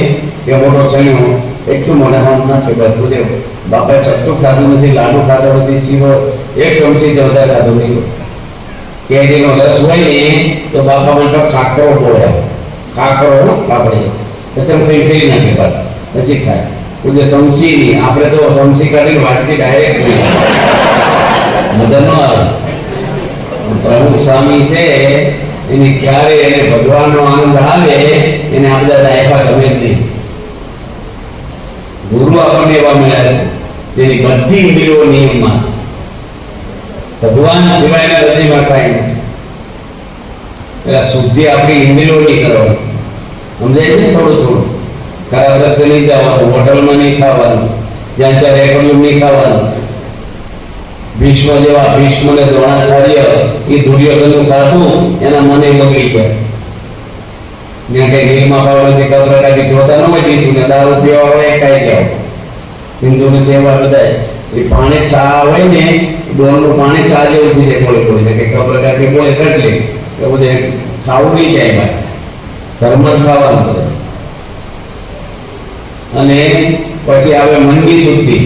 A: કે મોટો ચણ્યો એટલું મોઢામાં નાખે બધું દેવ. બાપાએ ચપટું ખાધું નથી, લાડુ ખાધો નથી, શીરો એક ચમચી વધારે ખાધો નહીં. કેરીનો રસ હોય ને તો બાપા માટે ખાખરો બોલ્યા, ખાખરો પાપડી પછી કઈ કઈ નાખે પાછા પછી ખાય. પૂજ્ય સમસી નહીં, આપણે તો સમસી કાઢીને વાટકી ડાયરેક્ટ મદદ ન આવે. પ્રમુખ સ્વામી છે એની ક્યારે એને ભગવાનનો આનંદ આવે એને આપણે દાયકા ગમે જ નહીં. ગુરુ આપણને એવા મળ્યા છે જેની બધી ઇન્દ્રિયો નિયમમાં, ભગવાન સિવાયના હૃદયમાં કાંઈ નથી. એટલે શુદ્ધિ આપણી ઇન્દ્રિયોની કરવાની, સમજાય છે? થોડું થોડું ખરાબ રસ્તે નહીં જવાનું, હોટલમાં નહીં ખાવાનું, જ્યાં ત્યાં રેકડિયું નહીં ખાવાનું. ભીષ્મ જેવા ભીષ્મ ને દ્રોણાચાર્ય એ દુર્યોધનનું ખાધું એના મને બગડી ગયા. ત્યાં કઈ રીલમાં પાવડોથી કબરટાથી જોતા ન હોય દીશું ને દારૂ પીવા હોય કાંઈ જાવ હિન્દુને જેવા બધા એ પાણી ચા હોય ને ડોલનું પાણી ચા જેવું થઈ જાય. બોલે બોલે કે કબરટાથી બોલે કટલે એ બધે ખાવું નહીં જાય ભાઈ, ધર્મ જ ખાવાનું બધા. અને પછી આવે મનની શુદ્ધિ.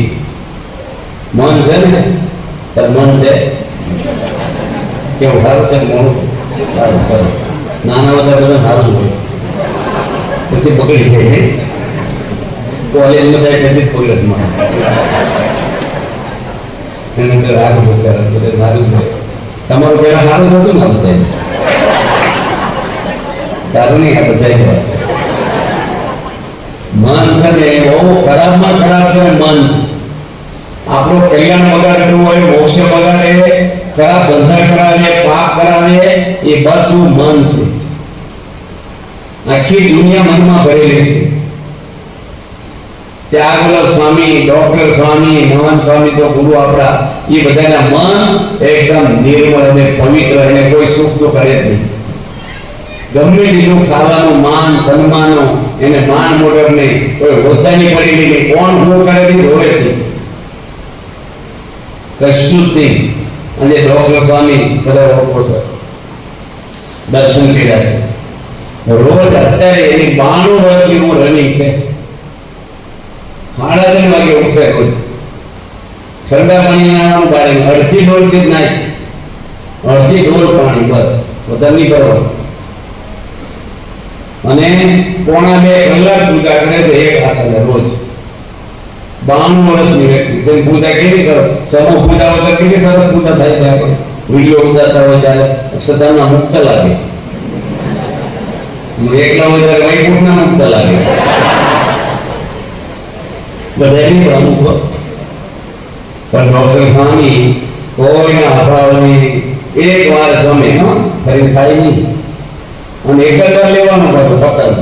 A: મન છે ને મન છે કેવું સારું છે, મોડું સારું સારું, નાના બધા બધા સારું હોય પછી પકડી જાય. કોલેજમાં જાય પછી કોલેજમાં એને સારું બચારા બધે સારું હોય. તમારું પહેલા સારું થતું ને બધા સારું નહીં, આ બધા મન છે ને બહુ ખરાબમાં ખરાબ છે. મન છે આપણું કલ્યાણ બગાડતું હોય, મોક્ષ બગાડે, ખરાબ ધંધા કરાવે, પાપ કરાવે, એ બધું મન છે. આખી દુનિયા મનમાં ભરેલી છે. ત્યાગવલ્લભ સ્વામી, ડોક્ટર સ્વામી, મોહન સ્વામી તો ગુરુ આપણા, એ બધાના મન એકદમ નિર્મળ અને પવિત્ર, એને કોઈ સુખ તો કરે જ નહીં. ગમે તેટલું ખાવાનું, માન સન્માનો, એને માન મોટર નહીં, કોઈ હોદ્દાની પડી નહીં, કોણ શું કરે નહીં, રોવે જ નહીં, કશું જ નહીં. અને ડોક્ટર સ્વામી બધા દર્શન કર્યા છે. રોજ અત્યારે એની 92 વર્ષની ઉંમર રનિંગ છે. 3:30 વાગે ઉઠે રોજ, ઠંડા પાણીના પાણી અડધી ડોલથી જ નાખે, અડધી ડોલ પાણી બસ, વધારે નહીં કરવાનું. અને 1.5 કલાક પૂજા કરે છે એક આસને રોજ. 92 વર્ષની વ્યક્તિ તેની પૂજા કેવી કરો? સમૂહ પૂજા વગર કેવી સરસ પૂજા થાય છે? આપણે વિડીયો ઉતારતા હોય ત્યારે અક્ષરધામના મુક્ત લાગે, એકલા હોય ત્યારે વૈકુંઠના મુક્ત લાગે. બધાની અમુક પણ ડોક્ટર સ્વામી કોઈના અભાવની એક વાર જમે, ફરી ખાય નહીં, અને એક જ વાર લેવાનું બધું પકડ,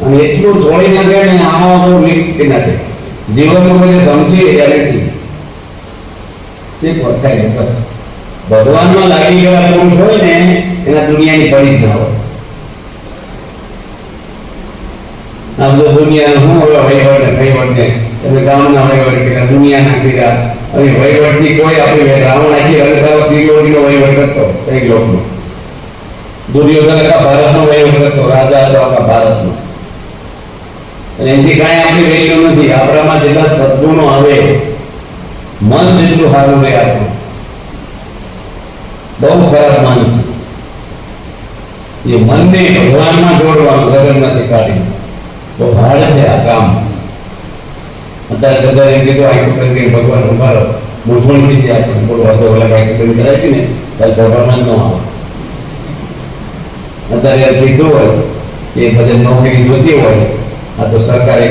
A: અને એટલું છોડી નાખે ને આમાં બહુ મિક્સ કરી નાખે. જીવનમાં કોઈ સમજી રહ્યા નથી તે ઓળખાય. બસ ભગવાનમાં લાગી ગયેલા પુરુષ હોય ને એના દુનિયાની પડી જ ના હોય. આમ તો દુનિયા હું હવે વહીવટ ને તમે ગામના વહીવટ કર્યા, દુનિયાના કર્યા, હવે વહીવટથી કોઈ આપણે રાવણ આખી રણકારો ત્રિલોકીનો વહીવટ કરતો એક લોકનો, દુર્યોધન આખા ભારતનો વહીવટ કરતો, રાજા હતો આખા ભારતનો. એનાથી કાંઈ આપણી વેલ્યુ નથી. આપણામાં જેટલા સદગુણો આવે, મન જેટલું સારું રહે આપણું. બહુ ખરાબ મન છે, એ મનને ભગવાનમાં જોડવાનું ગગનમાંથી કાઢી તો ભાડ છે આ કામ. અત્યારે બધા એમ કીધું આખું કરી ભગવાન ઉભારો મૂંઝવણ થઈ જાય, આપણે બોલો હતો ઓલા આખું કરી કરાય છે ને ત્યારે સભામાં ન આવે. અત્યારે કીધું હોય કે બધા નોકરી જોતી હોય, આ તો સરકારે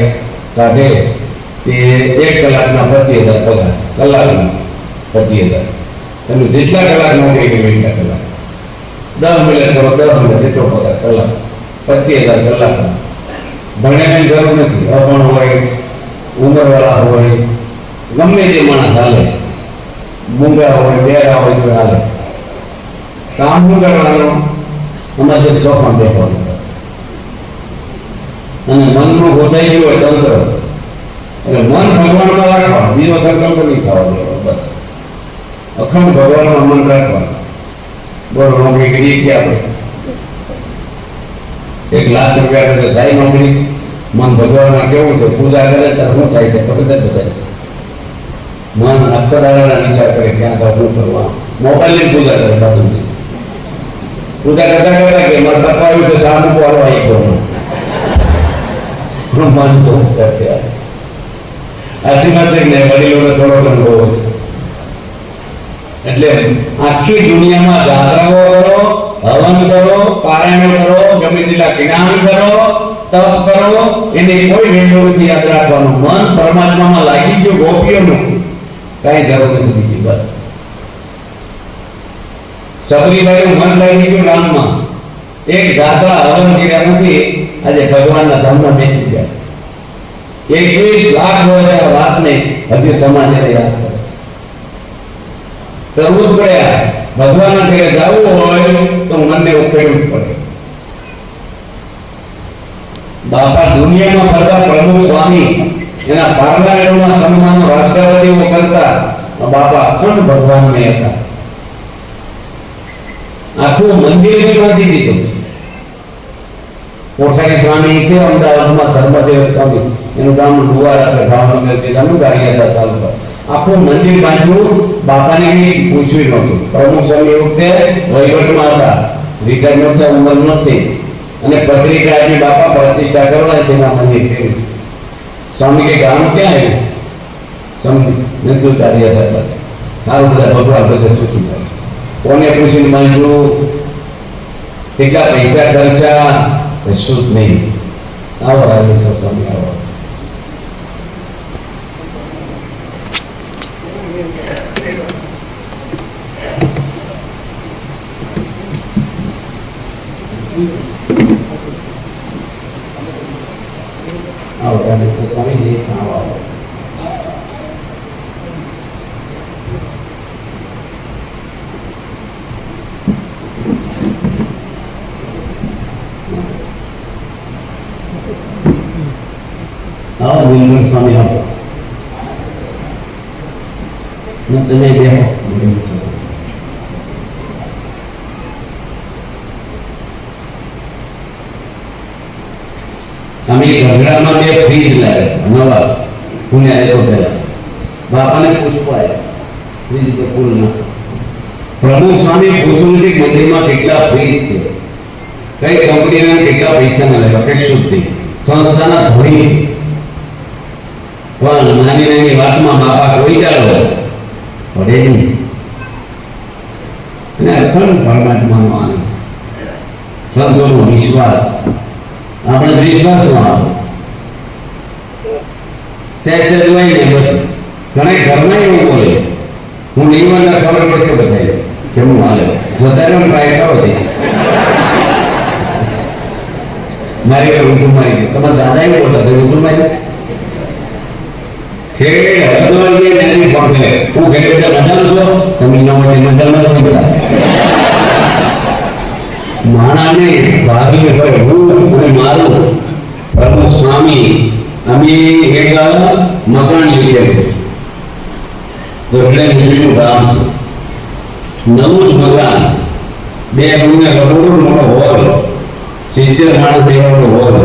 A: કાઢે તે 1 કલાકના 25,000 પગાર, કલાકના 25,000. તમે જેટલા કલાક નોકરી કરી એટલા કલાક 10 મિનિટ કરો 10 મિનિટ એટલો પગાર કલાક 25,000 કલાક. ભણ્યાની જરૂર નથી. અભણ હોય, ઉંમરવાળા હોય, ગમે તે માણસ હાલે, મૂંગા હોય, બેરા હોય તો હાલે. કામ શું કરવાનું? અમારે ચોખા બેઠવાનું અને મનનું ગોઠાઈ ગયું હોય તંત્ર એટલે મન ભગવાનમાં રાખવાનું, બીજો સંકલ્પ નહીં થવા દેવાનો. બસ અખંડ ભગવાનમાં મન રાખવાનું. બોલો નોકરી કરીએ કે આપણે 1 લાખ રૂપિયા કરે થાય નોકરી, મન ભગવાનમાં કેવું છે? પૂજા કરે તો શું થાય છે ખબર છે? બધા મન અખરાળાના વિચાર કરે ક્યાં તો શું કરવા, મોબાઈલની પૂજા કરે બધું પૂજા કરતા કરતા કે મારે તપાવ્યું છે સામું પાડો આવી ગયો મન બહુ કરતે આથી માટે ને વડીલોને થોડો અનુભવ છે. એટલે આખી દુનિયામાં જાત્રાઓ કરો, હવન કરો, પારાયણ કરો, ગમે તેટલા જ્ઞાન કરો, તપ કરો, એની કોઈ વેલ્યુ નથી. યાદ રાખવાનું, મન પરમાત્મામાં લાગી ગયું, ગોપીઓનું કઈ જરૂર નથી બીજી. બસ સબરીબાઈનું મન લાગી ગયું રામમાં, એક જાત્રા હવન કર્યા નથી, આજે ભગવાનના ધામમાં બેસી ગયા. 21 લાખ વર્ષ વાતને હજી સમાજને યાદ કરે. કરવું જ પડે. ભગવાનના ઘરે જવું હોય તો મનને ઉકેલવું જ પડે. બાપા દુનિયામાં ફરતા પ્રમુખ સ્વામી એના પાર્લામેન્ટમાં સન્માનો રાષ્ટ્રપતિઓ કરતા બાપા અખંડ ભગવાનને હતા. આખું મંદિર બાંધી દીધું. કોઠારી સ્વામી છે અમદાવાદમાં, ધર્મદેવ સ્વામી એનું ગામ ડુવારા ભાવનગર જિલ્લાનું ગારિયાદા તાલુકા. આખું મંદિર બાંધ્યું. બાપાને કઈ પૂછ્યું નહોતું. પ્રમુખ સ્વામી વખતે વહીવટમાં હતા, રિટાયરમેન્ટ ઉંમર નથી અને પત્રિકા આપી બાપા પ્રતિષ્ઠા કરવા તેના મંદિર કર્યું છે. સ્વામી કે ગામ ક્યાં આવ્યું? સ્વામી નતું ગારિયાદા. સારું બધા ભગવાન બધા સુખી થાય છે. કોને પૂછીને બાંધ્યું, કેટલા પૈસા ખર્ચા, કશું જ નહીં. આવો રાજેશ્વર સ્વામી આવો. આવો રાજેશ્વર સ્વામી દેશ આવો. આવો નિર્મળ સ્વામી આવો. તમે બેહો. અમે ગઢડામાં 2 ફ્રીજ લાવ્યા નવા, પુણે આવ્યો પેલા. બાપાને પૂછવાય ફ્રીજ તો ફૂલ ના. પ્રમુખ સ્વામી પૂછવું નથી મંદિરમાં કેટલા ફ્રીજ છે, કઈ કંપનીના કેટલા પૈસા ના લેવા, કશું જ નહીં. સંસ્થાના ધોરી છે. પણ નાની નાની વાતમાં બાપા કોઈ ચાલો પડે નહીં. અને અખંડ પરમાત્માનો આનંદ, સંતોનો વિશ્વાસ. આપણે વિશ્વાસ નો આવે સહેજ જોઈ ને બધું. ઘણા ઘરમાં એવું બોલે, હું નહીં વાંધા ખબર પડશે બધાય કેવું હાલે. જતા ટ્રાય કરો દે મારી ઘર ઊંધું મારી ગયું. તમારા દાદા એવું બોલતા ઊંધું મારી હું ઘરે બધા મજામાં છો, તમે મજામાં બધા માણાને ભાગીને હોય હું અને મારું પ્રમુખ સ્વામી અમે એક મકાન લીધે છે. ગામ છે, નવું જ મકાન, 2 રૂમને રબોડું મોટો હોલ, 70 માણસ રહેવાનો હોલ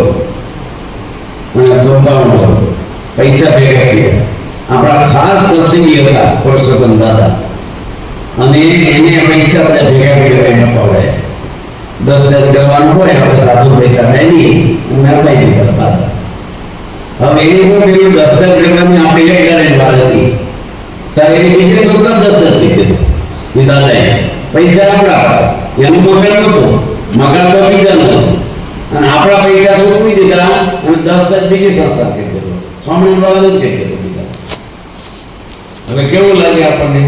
A: અને 54 હોલ. પૈસા ભેગા કર્યા. આપણા ખાસ સત્સંગી હતા પરસોત્તમ દાદા, અને એને પૈસા બધા ભેગા કર્યા એને પવડાય છે. 10,000 કરવાનું હોય આપણે સાધુ પૈસા નહીં મેળવાઈ કરતા. હવે એને શું કર્યું, 10,000 કરવાની આપણે એક કરે વાત હતી ત્યારે એ બીજે સંસ્થા 10,000 લીધેલું. એ દાદાએ પૈસા આપણા, એનું મગર નહોતું, મગર તો બીજા નહોતું, અને આપણા પૈસા ચૂકવી દીધા અને 10,000 બીજી સંસ્થા કરી દીધું. સ્વામિનારાયણ વાળા જ કહી દીધું. હવે કેવું લાગે આપણને?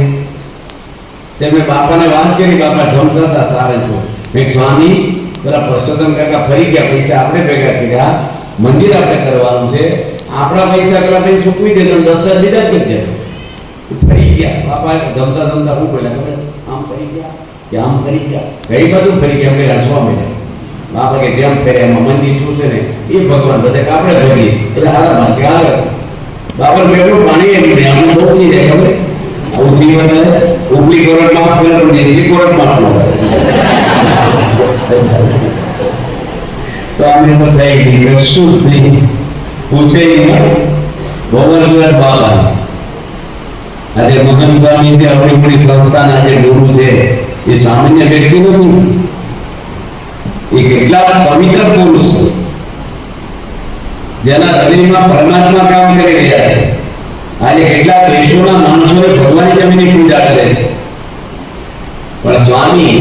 A: તેમને બાપાને વાત કરી, બાપા જમતા હતા સારંગપુર. મેં સ્વામી પેલા પરસોત્તમ કાકા ફરી ગયા, પૈસા આપણે ભેગા કર્યા, મંદિર આપણે કરવાનું છે, આપણા પૈસા પેલા કઈ ચૂકવી દે, 10,000 દીધા કરી દે. ફરી ગયા બાપા, જમતા જમતા હું બોલ્યા ખબર, આમ ફરી ગયા કે આમ ફરી ગયા, કઈ બધું ફરી ગયા. અમે હસવા માંડ્યા. બાપા કે જેમ ફેરે એમાં મંદિર શું છે ને એ ભગવાન બધે આપણે ભરીએ એટલે હારા ભાગ્ય આવે. બાપા કેટલું પાણી એમ ને આમ પહોંચી જાય ખબર, આવું જીવન ઉપલી કરોડમાં પેલું નીચલી કરોડમાં તો આમને તો થઈ ગઈ શું નહીં પૂછે ભગવાન બાબા. આજે મગન સ્વામી જે આપણી મોટી સંસ્થાના જે ગુરુ છે એ સામાન્ય વ્યક્તિ નથી, એ કેટલા પવિત્ર પુરુષ જેના હૃદયમાં પરમાત્મા કામ કરી રહ્યા છે. આજે કેટલા દેશોના માણસોને ભગવાનની જમીનની પૂજા કરે છે, પણ સ્વામી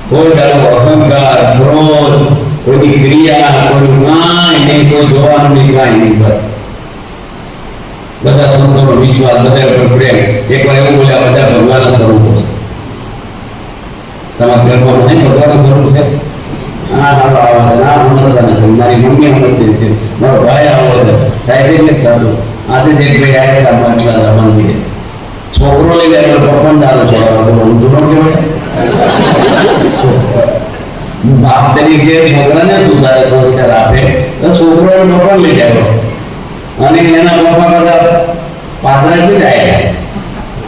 A: કોઈ ડાલો અહંકાર, ક્રોધ, કોઈ ક્રિયા, કોઈ કાંઈ નહીં, કોઈ જોવાનું નહીં, કાંઈ નહીં. બસ બધા સંતોનો વિશ્વાસ, બધા પર પ્રેમ. એકવાર એવું બોલ્યા બધા ભગવાનના સ્વરૂપો છે. તમારા ઘરમાં નહીં ભગવાનના સ્વરૂપ છે? મારી મમ્મી સમજતી, મારો ભાઈ આવડે આજે જે ભાઈ આવ્યા મંદિરે છોકરો લઈ જાય પપ્પા દારૂ છોડવા ઊંધું ન કહેવાય. બાપ તરીકે છોકરાને સુધારે સંસ્કાર આપે તો છોકરો પપ્પા લઈ જાય અને એના પપ્પા બધા પાત્રાથી જાય,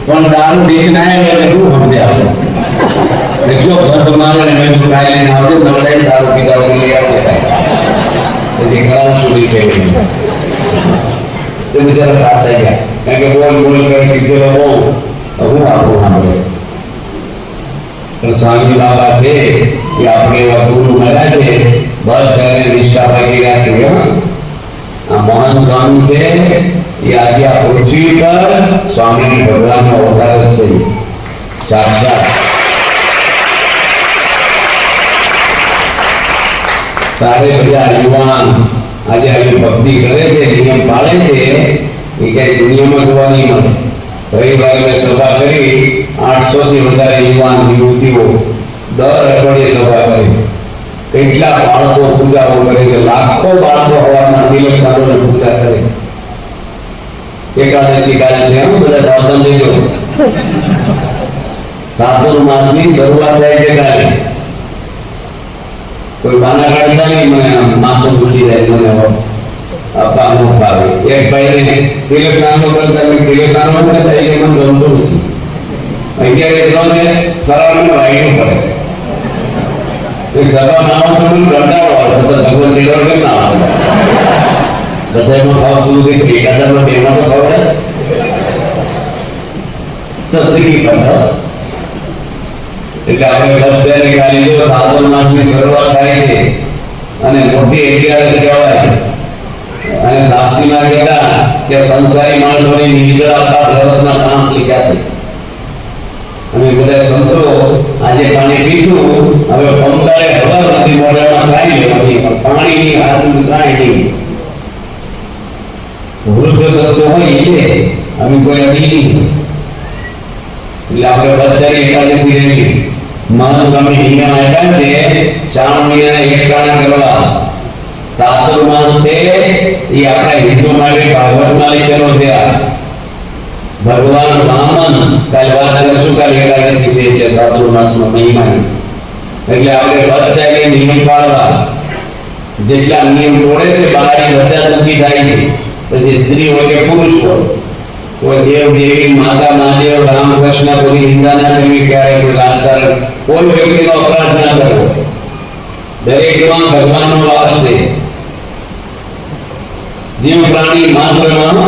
A: પણ દારૂ ડીશ ના આવે એટલે શું સમજે આપણે એટલો ઘર મારે ને મેં કાંઈ લઈને આવજો નવડાઈ દારૂ પીધા લઈ આવશે પછી ખરાબ સુધી કહેવું તો બિચારા પાછા ગયા, કારણ કે બોલ બોલ કરી કીધેલો બહુ હું આપણું સાંભળે. સ્વામી બાબા છે એ આપણે એવા ગુરુ મળ્યા છે, બધાને નિષ્ઠા પાકી રાખી. આ મહાન સ્વામી છે એ આજે આ પૃથ્વી પર સ્વામી ભગવાનનો અવતાર જ છે સાક્ષાત. તારે બધા યુવાન આજે આવી ભક્તિ કરે છે, નિયમ પાળે છે, એ કઈ દુનિયામાં જોવા નહીં મળે. રવિવારે મેં સભા કરી, 800 થી વધારે યુવાન યુવતીઓ દર અઠવાડિયે સભા કરી. કેટલા બાળકો પૂજાઓ કરે છે, લાખો બાળકો હવારના તિલક સાધોને પૂજા કરે. એકાદશી કાલે છે, બધા સાવધાન થઈ જાઓ. ચાતુર્માસની શરૂઆત થાય છે કાલે. કોઈ બાના કાઢતા નહીં, મને માથું પૂછી જાય, મને આપવા ન ફાવે. એક ભાઈને તિલક સાધો કરતા તિલક સાધો કરતા એ મને ગમતું નથી. 11:03 ફરાળનું વાયનું પડે છે. સભા નામ છોડું રડાવો આવે તો ભગવાન દેવળ કેમ ના આવે? બધામાં ભાવતું નથી, એકાદામાં બેમાં તો ભાવે સસ્તી પંથ. એટલે આપણે બધાને ખાલી જો શ્રાવણ માસની શરૂઆત થાય છે અને મોટી 11 કહેવાય. અને શાસ્ત્રીમાં કહેતા કે સંસારી માણસોની નિદ્રા આપણા વર્ષના 5 લીધા છે. અને બધા સંતો આજે પાણી પીધું, હવે પંપાએ હવા નથી, મોઢામાં કાંઈ લેવાની, પાણીની હાથનું કાંઈ નહીં. વૃદ્ધ સંતો હોય એ અમે કોઈ અડી નહીં. એટલે આપણે બધાની એકાદશી રહેવી. માનવ સ્વામી નિયમ આપ્યા છે શ્રાવણ મહિનાને એકટાણા કરવા. ચાતુર્માસ છે એ આપણા હિન્દુ માટે ભાગવતમાં લખેલો છે. ભગવાન વામન કાલે વાત કરશું, કાલે એકાદશી છે એટલે ચાતુર્માસમાં મહિમા. એટલે આપણે બધા નિયમ પાળવા. જેટલા નિયમ તોડે છે બહાર બધા દુઃખી થાય છે, પછી સ્ત્રી હોય કે પુરુષ હોય, કોઈ દેવ દેવી માતા મહાદેવ રામકૃષ્ણ કોઈ નિંદા ના કરવી, ક્યારે કોઈ રાજકારણ કોઈ વ્યક્તિનો અપરાધ ના કરવો. દરેકમાં ભગવાનનો વાસ છે. જીવ પ્રાણી માત્રમાં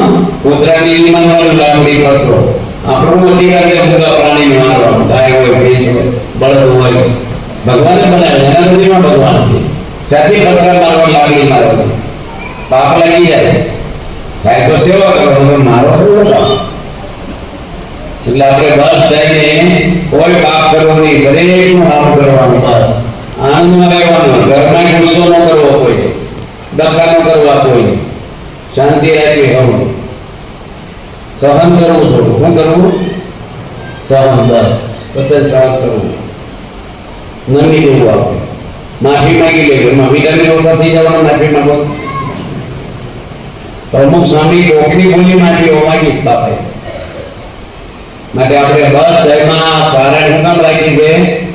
A: કૂતરાની માનવાનું, લાકડી કચરો આપણો અધિકાર છે. બધા પ્રાણી માનવાનું, ગાય હોય ભેંસ હોય બળદ હોય, ભગવાને બનાવ્યા, એના બધીમાં ભગવાન છે. સાચી પથરા મારવા, લાકડી મારવા પાપ લાગી જાય. થાય તો સેવા કરો, મારો એટલે આપણે બધાને કોઈ પાપ કરવો નહીં, દરેકનું કામ કરવાનું. આનંદમાં રહેવાનું, ઘરમાં ગુસ્સો ન કરવો, કોઈ ડખા ન કરવા, કોઈ શાંતિ રાખી હોવું, સહન કરવું. થોડું શું કરવું? સહન. બસ
B: બધા ચાલ કરવું, નમી દેવું, આપણે માફી માંગી લેવું. એમાં વિટામિન ઓછા થઈ જવાનું માફી માંગો. પ્રમુખ સ્વામી કોકની બોલી માંથી માગી બાપાએ. માટે આપણે બધામાં કારણ હું કામ રાખી છે,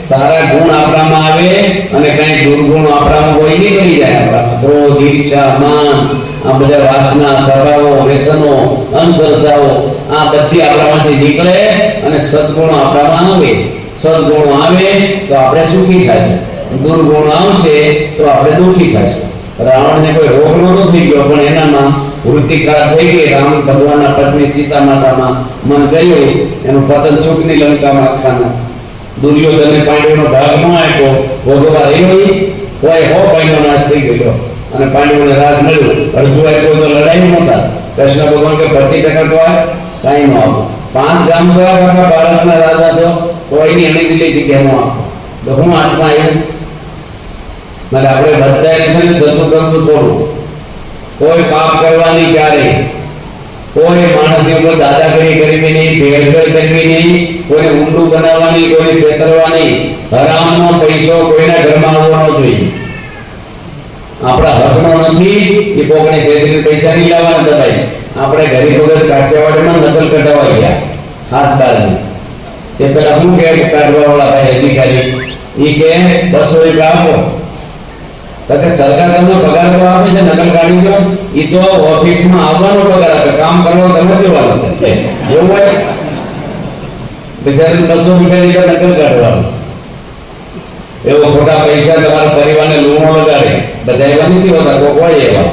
B: સારા ગુણ આપણામાં આવે અને કઈ દુર્ગુણ આપણામાં કોઈ નહીં કરી જાય. આપણામાં ક્રોધ, ઈર્ષા, માન, આ બધા વાસના, સ્વભાવો, વ્યસનો, અંધશ્રદ્ધાઓ આ બધી આપણામાંથી નીકળે અને સદગુણો આપણામાં આવે. સદગુણો આવે તો આપણે સુખી થઈશું, દુર્ગુણ આવશે તો આપણે દુઃખી થઈશું. રાવણને કોઈ રોગ નહોતો થઈ ગયો, પણ એનામાં વૃત્તિ ખરાબ થઈ ગઈ. રામ ભગવાનના પત્ની સીતા માતામાં મન ગયું, એનું પતન ચૂકની લંકામાં આખાના. દુર્યોધને પાંડવોનો ભાગ ન આપ્યો, ભોગવા રહ્યો કોઈ હો ભાઈનો નાશ થઈ ગયો અને પાંડવોને રાજ મળ્યું. અડધું આપ્યો તો લડાઈ નહોતા. કૃષ્ણ ભગવાન કે 30% તો આવે, કાંઈ ન આપો. 5 ગામ ગયા બાળકના રાજા તો કોઈની એની દિલ્હી જગ્યા ન આપો. તો હું આત્મા આવ્યું. એટલે આપણે બધાએ જતું કરવું થોડું. કોઈ પાપ કરવાની ક્યારે, કોઈ માણસની ઉપર દાદાગીરી કરવી નહીં, ભેળસેળ કરવી નહીં, કોઈને ઊંડું બનાવવાની, કોઈને છેતરવાની. હરામનો પૈસો કોઈના ઘરમાં આવવાનો જોઈએ. આપણા હકનો નથી એ કોકને છેતરીને પૈસા નહીં લાવવાના દબાઈ. આપણે ગરીબ વગર કાઠિયાવાડમાં નકલ કઢાવવા ગયા હાથ બારની. તે પેલા શું કહે કાઢવા વાળા ભાઈ અધિકારી, એ કે 200 રૂપિયા આપો. તો કે સરકાર તમને પગાર કરવા આપે છે, નકલ કાઢી દો. એ તો ઓફિસમાં આવવાનો પગાર આપે, કામ કરવાનો તમે દેવાનું છે. એવું હોય બિચારી 200 રૂપિયા નકલ કાઢવાનું. એવો ખોટા પૈસા તમારા પરિવારને લૂણો લગાડે. બધા એવા નથી હોતા, તો હોય એવા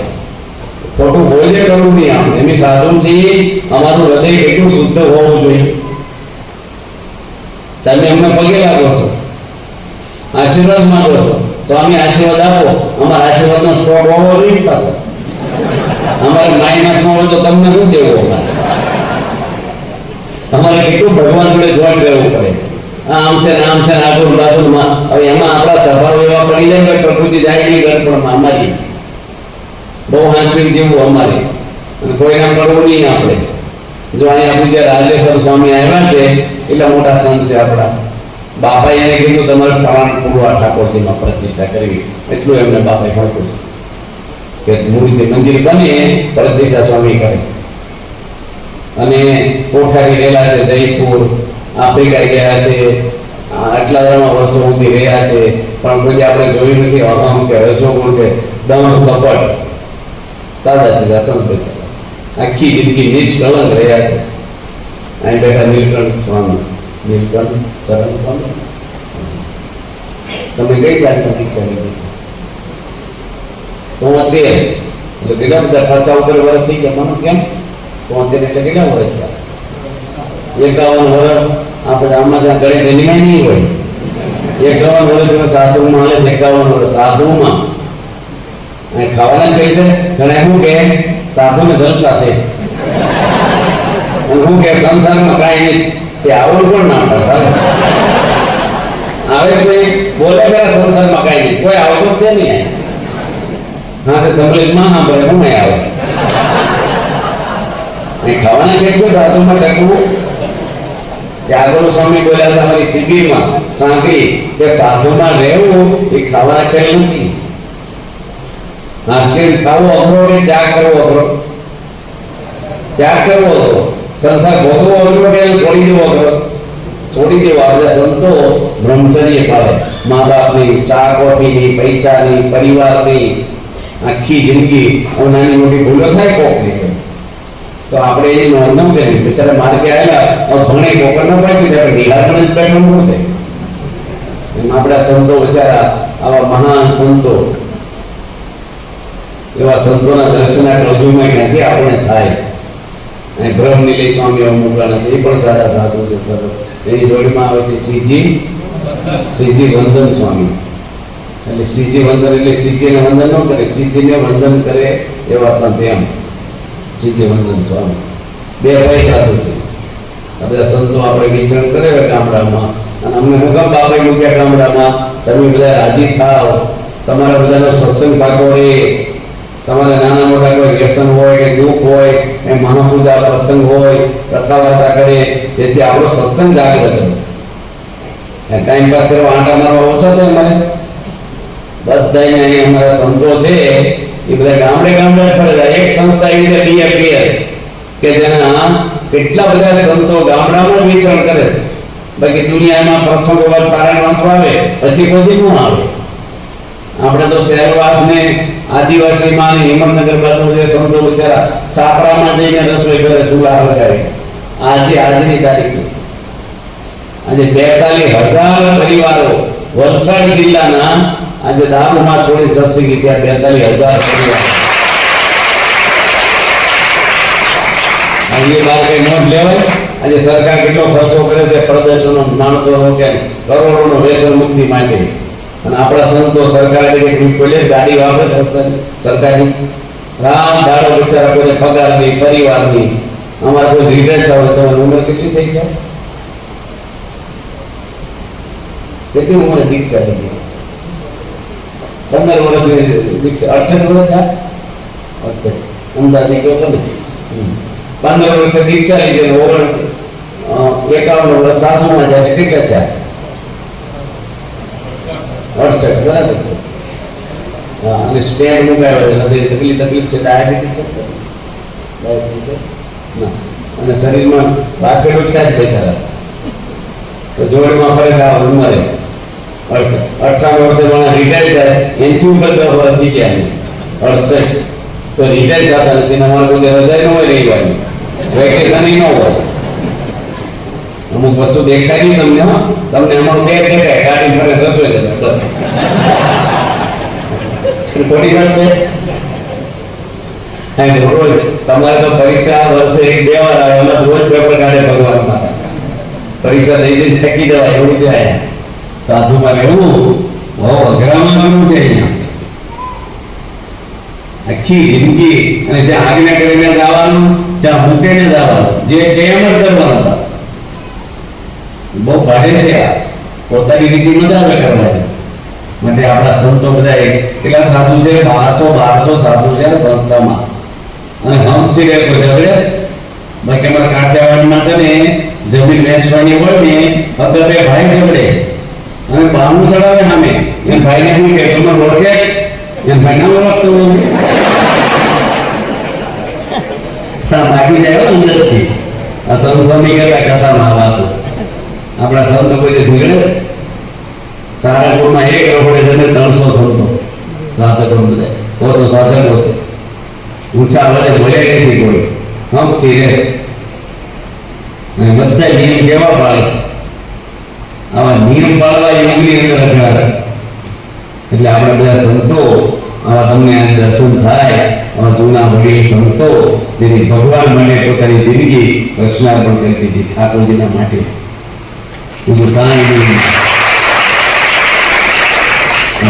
B: ખોટું બોલે કરવું નહીં. આમ એમની સાધુ છે, અમારું હૃદય એટલું શુદ્ધ હોવું જોઈએ. તમે અમને પગે લાગો છો, આશીર્વાદ માંગો છો, સ્વામી આશીર્વાદ આપો. અમારા આશીર્વાદનો સ્ટોક હોવો જોઈએ પાછો. અમારે માઇનસમાં હોય તો તમને શું દેવું? અમારે કેટલું ભગવાન જોડે જોઈન કરવું પડે. આમ છે ને આમ છે ને આગળ બાજુમાં. હવે એમાં આપણા સ્વભાવ એવા પડી જાય કે પ્રકૃતિ જાય નહીં ગણપણમાં. અમારી બહુ હાંસવી જેવું અમારે, અને કોઈના કરવું નહીં આપણે. જો અહીંયા પૂજ્ય રાજેશ્વર સ્વામી આવ્યા છે, એટલા મોટા સંત છે આપણા. બાપાએ એને કીધું તમારે પ્રાણ પૂર્વા ઠાકોરજીમાં પ્રતિષ્ઠા કરવી. એટલું એમને બાપાએ કહ્યું છે કે મૂર્તિ મંદિર બને પ્રતિષ્ઠા સ્વામી કરે. અને કોઠારી રહેલા છે જયપુર, આફ્રિકા ગયા છે, આટલા વર્ષો સુધી રહ્યા છે, પણ કોઈ આપણે જોયું નથી. હવામ કે રજો ગુણ કે દમણ કપટ સાદા સીધા સંત છે. આખી જિંદગી નિષ્કલંક રહ્યા છે. અહીં બેઠા નીલકંઠ સ્વામી, નીલકંઠ ચરણ સ્વામી. તમે કઈ જાતના દીક્ષા લીધી? 73 એટલે કેટલા બધા 50 ઉપર વર્ષ થઈ ગયા. મને કેમ 73 એટલે કેટલા વર્ષ છે? 51 વર્ષ. આપણે આમાં ત્યાં ઘરે ગણીમાં નહીં હોય. 51 વર્ષ સાધુમાં હાલે, 51 વર્ષ સાધુમાં. અને ખાવાના કહી દે ઘણા શું કે સાધુને ધન સાથે, શું કે સંસારમાં કાંઈ નહીં. તે આવડું પણ ના પડે. આવે કોઈ બોલે ખરા સંસારમાં કાંઈ નહીં, કોઈ આવતું છે નહીં. હા તો તકલીફમાં હા પડે હું આવે. ખાવાના કહે છે સાધુમાં ટકવું. આગળ સ્વામી બોલ્યા હતા અમારી શિબિરમાં સાંકળી કે સાધુમાં રહેવું એ ખાવાના ખેલ નથી. હાસ્ય ખાવો અઘરો કે ત્યાગ કરવો અઘરો? ત્યાગ કરવો અઘરો. સંસાર ભોગવો અઘરો કે છોડી દેવો અઘરો? છોડી દેવો. આપણે સંતો બ્રહ્મચર્ય પાડે. મા બાપની, ચા કોફીની, પૈસાની, પરિવારની, આખી જિંદગી નાની મોટી ભૂલો થાય કોકની, તો આપણે એની નોંધ ન કરવી. બિચારા માર્ગે આવેલા ભણે કોકર ન પાછી જાય, નિરાકરણ જ બેઠું છે. એમ આપણા સંતો બિચારા આવા મહાન સંતો, એવા સંતોના દર્શના રજૂમાં ક્યાંથી આપણે થાય. અને બ્રહ્મનિલય સ્વામી અમુકના નથી, એ પણ સારા સાધુ છે. સરસ એની જોડીમાં આવે છે શ્રીજી વંદન સ્વામી. એટલે શ્રીજી વંદન એટલે શ્રીજીને વંદન ન કરે, શ્રીજીને વંદન કરે એવા સંત. એમ શ્રીજી વંદન સ્વામી 2 ભાઈ સાધુ છે. આ બધા સંતો આપણે વિચરણ કરે ગામડામાં. અને અમને હું કામ બાપા મૂક્યા ગામડામાં? તમે બધા રાજી થાવ, તમારા બધાનો સત્સંગ પાકો રહે. તમારે નાના મોટા કોઈ વ્યસન હોય કે દુઃખ હોય, એ મહાપૂજા પ્રસંગ હોય, કથા વાર્તા કરે, જેથી આપણો સત્સંગ જાગૃત રહે. ટાઈમ પાસ કરવા આંટા મારવા ઓછા છે અમારે બધાને અહીં અમારા સંતો છે એ બધા ગામડે ગામડે ફરે છે. એક સંસ્થા એવી છે DFDS કે જેના કેટલા બધા સંતો ગામડામાં વિચરણ કરે છે. બાકી દુનિયામાં પ્રસંગો બાદ પારાયણ વાંચવા આવે પછી કોઈ ન આવે. આપણે તો શહેરવાસ ને આદિવાસીમાં ને હિંમતનગર બાજુ જે સંતો બિચારા સાપરામાં જઈને રસોઈ કરે ચૂલા લગાવી. આજની તારીખ આજે 42,000 પરિવારો વલસાડ જિલ્લાના આજે દારૂમાં છોડી સત્સંગી ત્યાં 42,000 પરિવાર. આજે બાર કઈ નોંધ લેવાય. આજે સરકાર કેટલો ખર્ચો કરે છે પ્રદર્શનો માણસો કે કરોડોનો વ્યસન મુક્તિ માટે. અને આપણા સંતો સરકારે કોઈ ગાડી વાપરે સરકારી રામ દાડો બિચારા કોઈ પગાર નહીં પરિવારની. અમારા કોઈ રિટાયર થવા તો ઉંમર કેટલી થઈ છે? કેટલી ઉંમરે દીક્ષા થઈ? 15 વર્ષની દીક્ષા. 68 વર્ષ થયા? 68 અંદાજે કહો છો ને. 15 વર્ષે દીક્ષા લીધી 51 વર્ષ સાધુમાં જાય કેટલા છે? 68 બરાબર છે. હા, અને સ્ટેન્ડ મુકાવ્યો છે. તકલીફ છે ડાયાબિટીસ છે ના, અને શરીરમાં રાખેલું છે જ પૈસા તો જોડમાં ફરે આ ઉંમરે 68 વર્ષે પણ રિટાયર થાય એનથી ઉપર થઈ ગયા 68 તો રિટાયર થતા નથી. અમારે કોઈ રજા ન હોય રહેવાની, વેકેશન ન હોય. અમુક વસ્તુ દેખાય નહીં તમને. તમને અમારું બે દેખાય ગાડી ફરે રસોઈ ખોટી વાત છે. રોજ તમારે તો પરીક્ષા વર્ષે 1-2 વાર આવે એમાં રોજ પેપર કાઢે ભગવાન માટે. પરીક્ષા દઈ દઈ થકી જવાય એવું છે. સાધુમાં રહેવું બહુ અઘરામાં કરવું છે. અહીંયા આખી જિંદગી અને જ્યાં આજ્ઞા કરીને જવાનું ત્યાં મૂકીને જવાનું જે કેમ જ કરવાનું બહુ ભારે છે. પોતાની રીતે મજા આવે કરવાની માટે આપણા સંતો બધા કેટલા સાધુ છે? 1200 સાધુ છે સંસ્થામાં. અને હમથી રહે કોઈ ઝઘડે. બાકી અમારા કાઠિયાવાડમાં છે ને જમીન વેચવાની હોય ને અગર બે ભાઈ ઝઘડે અને બહારનું ચડાવે સામે એમ ભાઈને શું કે તમે ઓળખે એમ ભાઈ ના ઓળખતું બાકી જાય અંદરથી. આ સંસ્વામી કરતા કથામાં આ વાતો આપણા સંતો કોઈ ઝઘડે. સારા ગુણમાં એક રખોડે જમે 300 સંતો સાધકો બધા તો સાધકો છે. ઊંચા અવાજે બોલ્યા નથી કોઈ હમથી રહે. અને બધા નિયમ કેવા પાળે? આવા નિયમ પાળવા યોગની અંદર અઘરા. એટલે આપણે બધા સંતો આવા તમને દર્શન થાય આવા જૂના વડીલ સંતો જેની ભગવાન માટે પોતાની જિંદગી રચનાર્પણ કરી દીધી ઠાકોરજીના માટે. બીજું કાંઈ નહીં.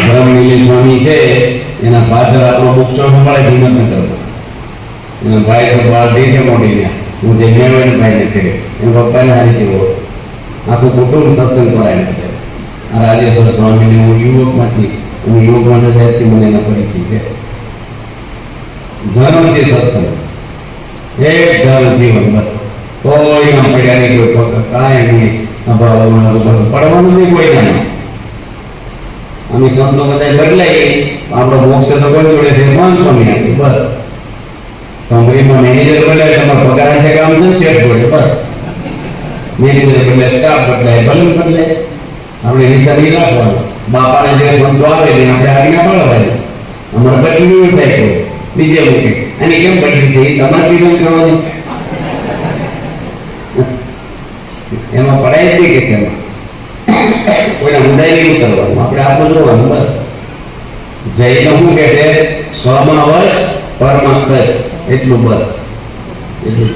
B: બ્રહ્મલીલી સ્વામી છે એના પાછળ આપણો મુક્ષો મળે હિંમતનગર. એના ભાઈ તો બાર દે છે મોડીને હું જે મેળવેન ભાઈને કર્યો એના પપ્પાને હારી જેવો આખું કુટુંબ સત્સંગ કરાય. આ રાજેશ્વર સ્વામીને હું યુવકમાં નથી મને એના પરિચય છે. ધર્મ છે સત્સંગ, એક ધર્મ જીવન બસ. કોઈ ના પડ્યા નહીં, કોઈ કાંઈ નહીં પડવાનું નહીં કોઈ ના. અમે સંતો બધા બદલાઈએ આપણો મોક્ષ તો કોઈ જોડે છે 500 આપી બસ. કંપનીમાં મેનેજર બદલાય તમારો પગાર છે કામ છે શેઠ જોડે બસ. મેનેજર બદલાય સ્ટાફ બદલાય બલૂન બદલાય. આપણે હિસાબ નહીં રાખવાનો. બાપાને જે સંતો આવે એને આપણે આગળ પાડવાની. અમારે બદલી થાય કોઈ બીજે મૂકે અને કેમ બદલી થઈ તમારે બીજું કરવાની એમાં પડાય જ નહીં કે છે. એમાં કોઈના મુદ્દાય નહીં કરવાનું, આપણે આપણું જોવાનું બસ. જૈન શું કે છે? સ્વમાં વર્ષ પરમાં કશ, એટલું બસ. એટલું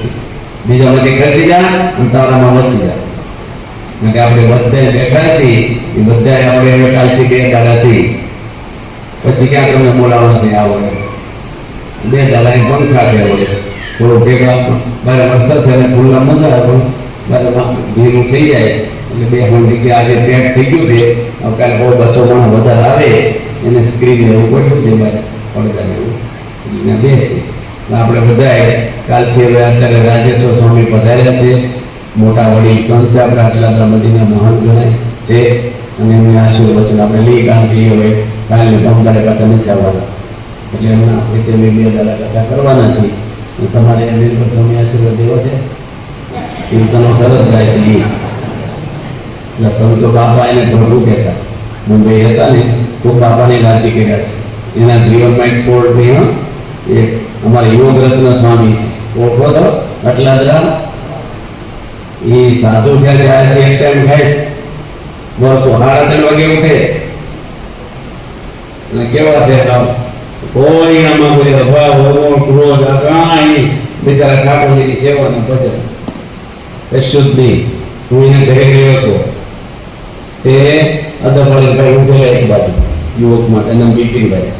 B: બીજા બધી ખસી જા અને તારામાં વસી જા. કે આપણે બધા બેઠા છીએ એ બધા આપણે કાલથી 2 દાડાથી પછી ક્યાં તમને બોલાવવા આવો 2 દાડાની પંખા છે હવે થોડો ભેગા મારે વરસાદ થઈને ખુલ્લા મજા આવે મારે ભીનું થઈ જાય એટલે 2 જગ્યાએ આજે પેટ થઈ ગયું છે. હવે કાલે બહુ 200 માણસ વધારે આવે એને સ્ક્રીન એવું ગોઠવું છે મારે પડદાને એવું બેસી આપણે બધાએ કાલથી હવે અત્યારે રાજેશ્વર સ્વામી પધાર્યા છે. મોટા વડીલ સંત છે આપણા આટલા બધા મદીના મહાન ગણાય. છે અને એમને આશીર્વચન આપણે લઈ કામ કહીએ હોય કાલે ગમતારે કથા નથી આવવાના એટલે એમને આપણે છે બે દાડા કથા કરવાના છે તમારે એની પર તમે આશીર્વાદ દેવો છે કીર્તનો સરસ ગાય છે એટલે સંતો બાપા એને પ્રભુ કહેતા મુંબઈ હતા ને તો બાપાની રાજી કર્યા છે એના જીવનમાં એક કોડ નહીં એક અમારા યોગ રત્ન સ્વામી ઓળખો તો આટલા બધા એ સાધુ થયા ત્યારે એક ટાઈમ ખાય બસ 3:30 વાગે ઉઠે અને કેવા છે કોઈ આમાં કોઈ અભાવ હોવો ક્રોધ કાંઈ બિચારા ઠાકોરજીની સેવાનું ભજન કશું જ નહીં હું એને ઘરે ગયો હતો તે અદપડી ભાઈ ઉઠેલા એક બાજુ યુવકમાં એના બીપીનભાઈ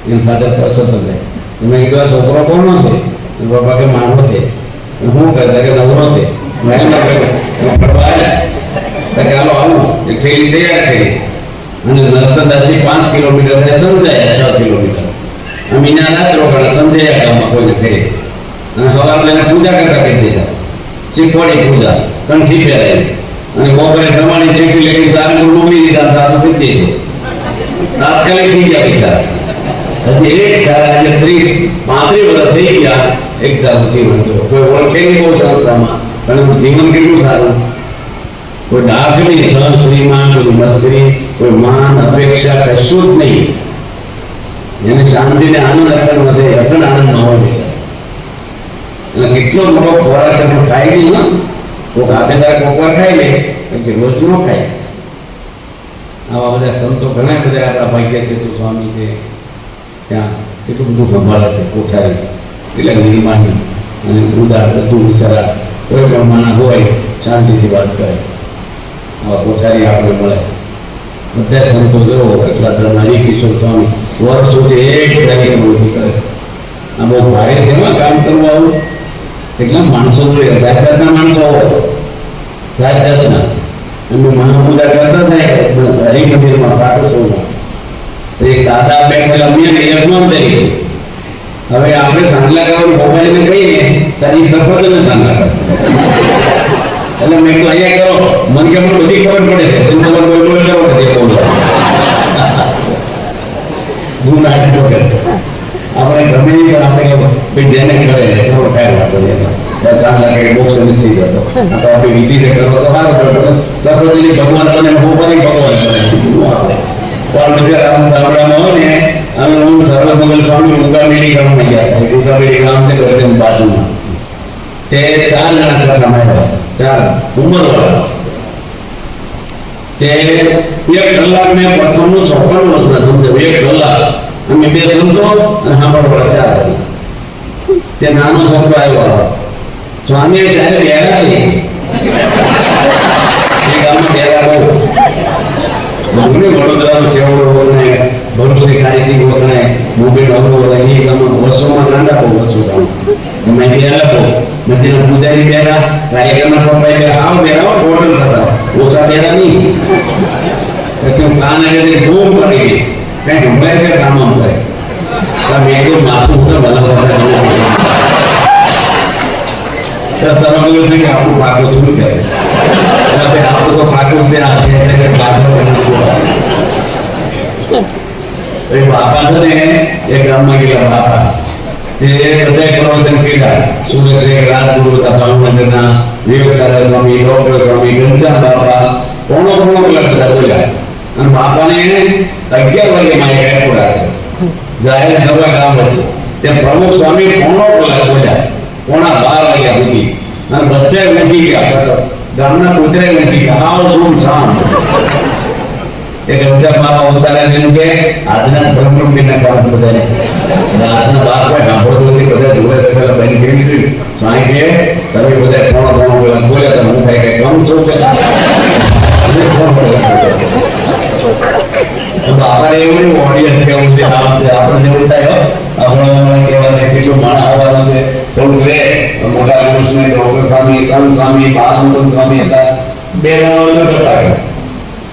B: એના ફાધર પરસોત્તમભાઈ મેં કીધું છોકરો કોણ છે બાપા કે માનવો છે હું કરતા કે નવરો છે ચાલો આવું એ થેલી તૈયાર થઈ અને નરસંદાથી 5 કિલોમીટર સમજાયા 6 કિલોમીટર અમીના રાત રોકાણા સમજાયા ગામમાં કોઈને થઈ અને સવારમાં એને પૂજા કરતા કહી દીધા શીખવાડી પૂજા કંઠી પહેરાય અને બપોરે પ્રમાણે ચેકી લઈને સારું ડૂબી દીધા સારું થઈ દીધું તાત્કાલિક થઈ ગયા પૈસા હજી એક આજે 35 વર્ષ થઈ ગયા એકદમ જીવન કોઈ ઓળખે નહીં બહુ સંસ્થામાં પણ જીવન કેટલું સારું કોઈ ડાઘ નહીં ધન શ્રીમાન કોઈ મસ્કરી કોઈ માન અપેક્ષા કશું જ નહીં એને શાંતિને આનંદ અખંડ વધે અખંડ આનંદ ન હોય એટલે કેટલો મોટો ખોરાક એનો ખાય નહીં ને કોઈક આપેદાર કોકવાર ખાઈ લે કે રોજ ન ખાય આવા બધા સંતો ઘણા બધા આપણા ભાગ્ય છે તો સ્વામી છે ત્યાં કેટલું બધું સંભાળે છે કોઠારી એટલે નિર્માની અને ઉદાર બધું વિચારા કોઈ પણ માણસ હોય શાંતિથી વાત કરે આવા કોઠારી આપણે મળે બધા સંતો જોવો એટલા ધર્માજી કિશોર સ્વામી વર્ષોથી એક તારીખ નથી કરે આ બહુ ભારે છે એમાં કામ કરવું આવું એટલા માણસો જોઈએ જાત જાતના માણસો હોય જાત જાતના એમનું મહાપૂજા કરતા થાય હરિમંદિરમાં પાટોત્સવમાં એક દાદા બેઠેલા અમને યજમાન તરીકે હવે આપણે સાંજલા કરવા મોબાઈલને કહીએ તારી સફળ ને સાંજલા કરે એટલે મેં તો અહીંયા કરો મને કે બધી ખબર પડે છે શું ખબર કોઈ બોલ કરો કે બોલ જૂના આપણે ગમે એ આપણે જેને કરે એનો ખ્યાલ રાખો સાંજલા કે બોક્સ નથી જતો તો આપણે વિધિ કરો તો સારો પડે સફળ ભગવાન બને ભોપાલી ભગવાન બને પણ બીજા ગામડામાં હોય ને અમે હું સર્વમંગલ સ્વામી ઉગામેડી ગામમાં ગયા હતા ઉગામેડી ગામ છે ઘરની બાજુમાં તે 4 જણા હતા અમારા 4 ઉંમરવાળા તે 1 કલાક મેં પ્રથમનું 56 વર્ષના સમજો 1 કલાક અમે 2 સંતો અને સાંભળવાળા 4 તે નાનો છોકરો આવ્યો સ્વામીએ જ્યારે બેરા એ ગામમાં બેરા બહુ ઘણી વડોદરાનો ચેવડો ને ભરૂચની કાળીસી ગોતને મુંબઈ નવરો એ ગામ વર્ષોમાં નાના બહુ વર્ષો ગામ મેં બેરા બહુ નદીના પૂજારી બેરા કાર્યક્રમના પપ્પાએ બેરા આવ બેરા ટોટલ થતા ઓછા બેરા નહીં પછી હું કાન આગળ ધૂમ પડી ગઈ કઈ હમણાં કે કામ આમ કરે મેં એકદમ માથું ઉપર બનાવતા સર્વગુરુ કે આપણું પાકું શું કહે આપણું તો પાકું છે બાપા છે ને એ ગામમાં ગયેલા બાપા તે બધા પ્રવચન કર્યા સુરત રાજગુરુ હતા ભાવનગરના વિવેકસાગર સ્વામી ડોક્ટર સ્વામી ઘનશ્યામ બાપા કોણો કલાક બધા બોલ્યા અને બાપાને 11 વાગે મારી એરપોર્ટ આવ્યો જાહેર સભા ગામ વચ્ચે તે પ્રમુખ સ્વામી કોણો કલાક બોલ્યા 11:30 વાગ્યા સુધી અને બધા ઉઠી ગયા ગામના કૂતરે ઉઠી ગયા આવો શું શામ એક ઘનશ્યામ બાપા ઉતારા જેનું કે આજના બ્રહ્મણના કામ બધાને આજના બાપા સાંભળતો નથી બધા જોડે પેલા બની ગઈ દીધું સ્વામી કે તમે બધા કોણો બોલ્યા તો હું કઈ કમ છું કે બાપા એવું ઓડિયન્સ કેવું છે આપણે જેવું થાય આપણે કહેવાય કેટલું માણ આવવાનું છે થોડું રે મોટા માણસને ડોક્ટર સ્વામી સંત સ્વામી બાલમુકુંદ સ્વામી હતા બે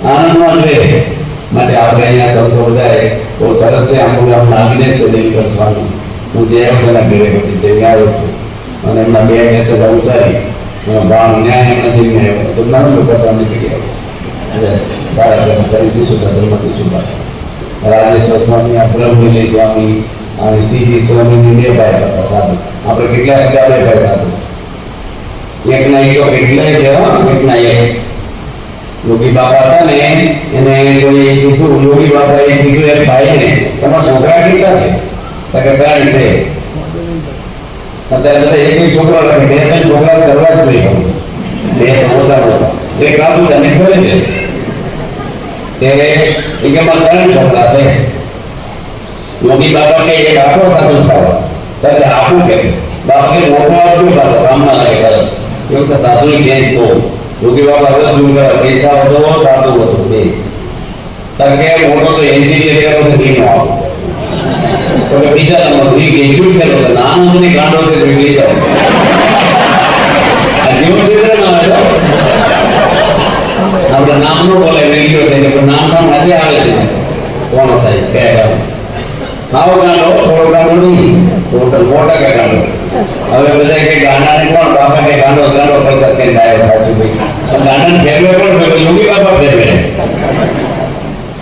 B: આનંદમાં રહે માટે આપણે અહીંયા સંતો બધાએ બહુ સરસ છે આમ નામ લાગીને છે દેવીકર સ્વામી હું જે પેલા ઘરે હતી જઈ આવ્યો છું અને એમના 2 મેસેજ ઉચારી ભાવ ન્યાય એમના જઈને આવ્યો તો નાનું લોકો તમને જગ્યાએ એટલે સારા કર્મ કરી દઈશું તો ધર્મથી શું રાજેશ્વર સ્વામી, આ બ્રહ્મલીલી સ્વામી અને સીજી સ્વામીની બે ભાઈ હતા સાધુ. આપણે કેટલા હતા? બે ભાઈ સાધુ. એકના એક તો કેટલાય છે, એકના એક યોગી બાબા હતા ને, એને કોઈ કીધું, યોગી બાબા એ કીધું એ ભાઈને, તમારા છોકરા કેટલા છે? તો કે 3 છે. અત્યારે બધા એક છોકરો રાખે, 2-3 છોકરા કરવા જ જોઈએ, 2 ઓછા. એક સાધુ તને ખબર છે ત્યારે એ કે મારા 3 છોકરા છે. યોગી બાબા કે એક આખો સાધુ થવા ત્યારે આપું કે બાબા કે મોટો આવ્યો પાછો કામમાં લાગે કરે એવું કે સાધુ ગેસ તો યોગી બાબા હવે જોયું કરે પૈસા વધો સાધુ વધો બે કારણ કે મોટો તો એન્જિનિયર કર્યો છે નહીં આવો તો બીજા નંબર ગ્રેજ્યુએટ થયેલો છે, નાનો છે ને ગાંડો છે તો લઈ જાઓ આ જીવન ચિત્ર ના આવે આપણે નામ નો બોલે વેલ્યુ છે કે નામ નથી આવે છે કોણ થાય કે આવો ગાંડો થોડો ગાંડો નહીં ટોટલ મોટા કે ગાંડો. હવે બધા કે ગાંડા ને કોણ બાપા કે ગાંડો ગાંડો કરતા કે ડાયો ખાસી ભાઈ ગાંડા ફેરવે કોણ ફેરવે? યોગી બાપા ફેરવે.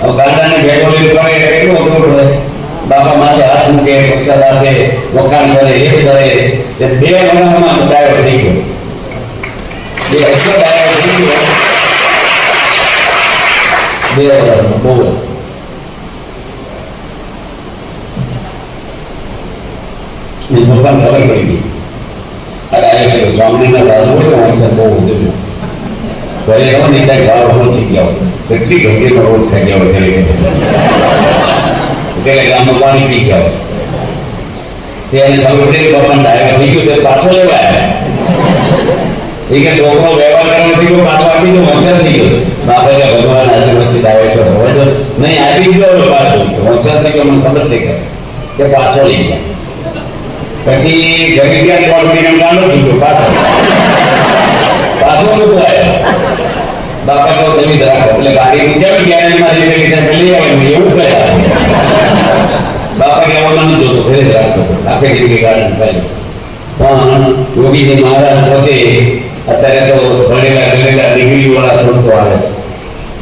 B: હવે ગાંડા ને ભેગો લઈ પડે કેટલું અઘરું પડે. બાપા માથે હાથ મૂકે, પક્ષા રાખે, વખાણ કરે, એ કરે તે 2 મહિનામાં ડાયો થઈ ગયો. એટલો ડાયો થઈ ગયો 2 વર્ષમાં બહુ ભગવાન ખબર પડી ગઈ. આવ્યો છે સ્વામીના સાધુ હોય તો બહુ વધુ ઘરે એવો નહીં થાય ગાળ બહુ થઈ ગયા હોય, કેટલી ગંભીર રોગ થઈ ગયા હોય એટલે ગામમાં પાણી પી ગયા હોય ત્યારે ખબર પડી ભગવાન ડાયો થઈ ગયો તે પાછો લેવા આવ્યા. એ કે છોકરો વ્યવહાર કરવાનો થઈ ગયો પાછો આપી દો, હોશિયાર થઈ ગયો. બાપા કે ભગવાન આશીર્વાદથી ડાયો છો હવે તો નહીં આપી ગયો પાછો હોશિયાર થઈ ગયો. મને ખબર થઈ ગઈ કે પાછો લઈ ગયા. પછી જગ્યા કોર્પોરેશન ગાંડો થઈ ગયો પાછો નતો આવ્યો. બાપા કહો તમે રાખો એટલે ગાડી કેમ ગેરેજમાં લઈ લઈ આવે એવું કર્યા. બાપા કે મને જોતો ઘરે જ રાખતો આખે જિંદગી ગાર્ડન પહેલું. પણ યોગીજી મહારાજ પોતે અત્યારે તો ભણેલા ગણેલા ડિગ્રી વાળા સંતો આવે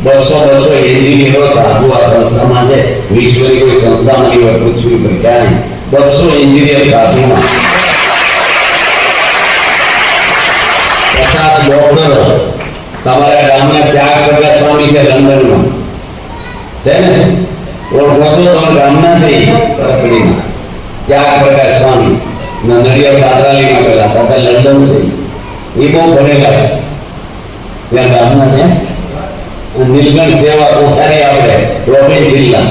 B: 200 એન્જિનિયરો સાધુ આ સંસ્થામાં છે. વિશ્વની કોઈ સંસ્થામાં નહીં હોય પૃથ્વી પર ક્યાં 200 એન્જિનિયર સાધુમાં 50 ડોક્ટરો. તમારા ગામના ત્યાગ પ્રકાશ સ્વામી છે લંડનમાં છે ને ઓળખો તો તમારા ગામના થઈ કરકડીમાં ત્યાગ પ્રકાશ સ્વામી નડિયાદ સાદરાલીમાં પેલા તો લંડન છે એ બહુ ભણેલા ત્યાં ગામના છે. નીલકંઠ સેવા કોઠારી આપણે રોબિન જિલ્લા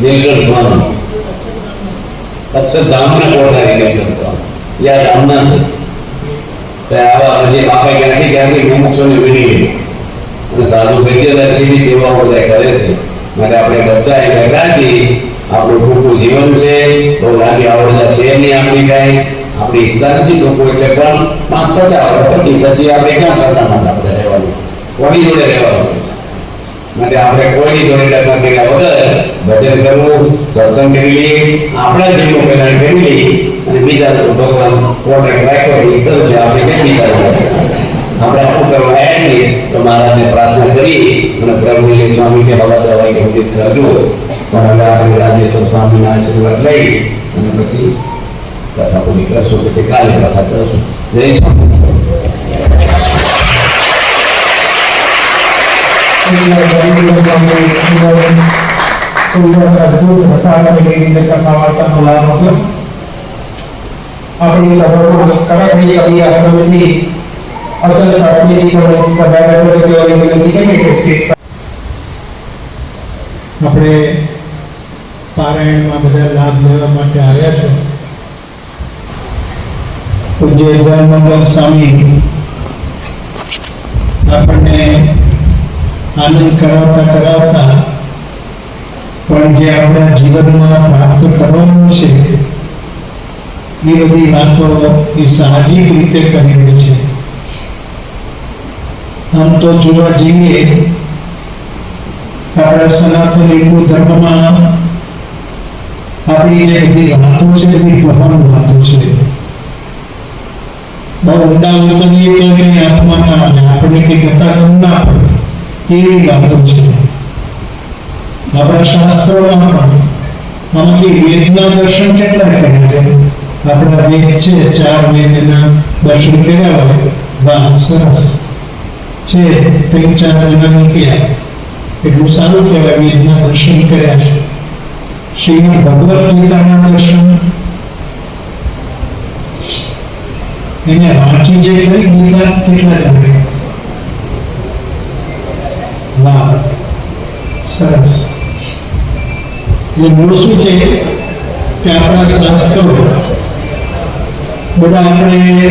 B: નીલકંઠ સ્વામી અક્ષરધામના કોઠારી નીલકંઠ સ્વામી યા ગામના છે. આવા જે બાપા કે નથી ક્યાંથી મુમુક્ષોની વિડી અને સાધુ વૈદ્યની સેવાઓ બધા કરે છે. માટે આપણે બધા એ બેઠા છીએ. આપણું ટૂંકું જીવન છે, બહુ લાંબી આવડતા છે નહીં આપણી કાંઈ. આપણી ઈચ્છા નથી ટૂંકું એટલે પણ 5-50 વર્ષ પછી આપણે ક્યાં સત્તામાં આપણે રહેવાનું, કોની જોડે રહેવાનું છે. માટે આપણે કોઈની જોડે ટકા કર્યા વગર ભજન કરવું, સત્સંગ કરી લઈએ, આપણા જીવનું કલ્યાણ કરી લઈએ અને બીજા તો ભગવાન કોન્ટ્રાક્ટ રાખ્યો એ કરશે. આપણે કેમ બીજા આપણે શું કરવા આવ્યા છીએ તો મહારાજને પ્રાર્થના કરી અને પ્રભુએ સ્વામી કે હવા દવાઈ ગમતી કરજો. પણ હવે આપણે રાજેશ્વર સ્વામીના આશીર્વાદ લઈ અને પછી કથા પૂરી કરશું, પછી કાલે કથા કરશું. જય સ્વામી.
C: આપણી સભામાં કરાકડી કવિ આશ્રમથી અચલ શાસ્ત્રીજી પણ પધાર્યા છે. તેઓને વિનંતી કરીએ કે સ્ટેજ પર
D: આપણે પારાયણમાં બધા લાભ લેવા માટે આવ્યા છો. પૂજ્ય જયમંગલ સ્વામી આપણને આનંદ કરાવતા પણ જે આપણા જીવનમાં પ્રાપ્ત કરવાનું છે એ બધી વાતો એ સાહજિક રીતે કરી છે. આમ તો જોવા જઈએ આપણા સનાતન હિન્દુ ધર્મમાં આપણી જે બધી વાતો છે એ બધી ગહન વાતો છે. બહુ ઊંડા ઉતરીએ તો એની આત્મા ના આવે, આપણે કઈ કથા ના પડે. એવી વાતો છે. આપણા શાસ્ત્રોમાં પણ આમાંથી વેદના દર્શન કેટલા કર્યા છે? આપણા વેદ છે, 4 વેદના દર્શન કર્યા હોય, વાહ સરસ છે, 3-4 જણાની ક્રિયા, એટલું સારું કહેવાય, વેદના દર્શન કર્યા છે. શ્રીમદ ભગવદ ગીતાના દર્શન એને વાંચી જે કરી ગીતા કેટલા જાણે? વાહ સરસ. એટલે મૂળ શું છે કે આપણા શાસ્ત્રો બધા આપણે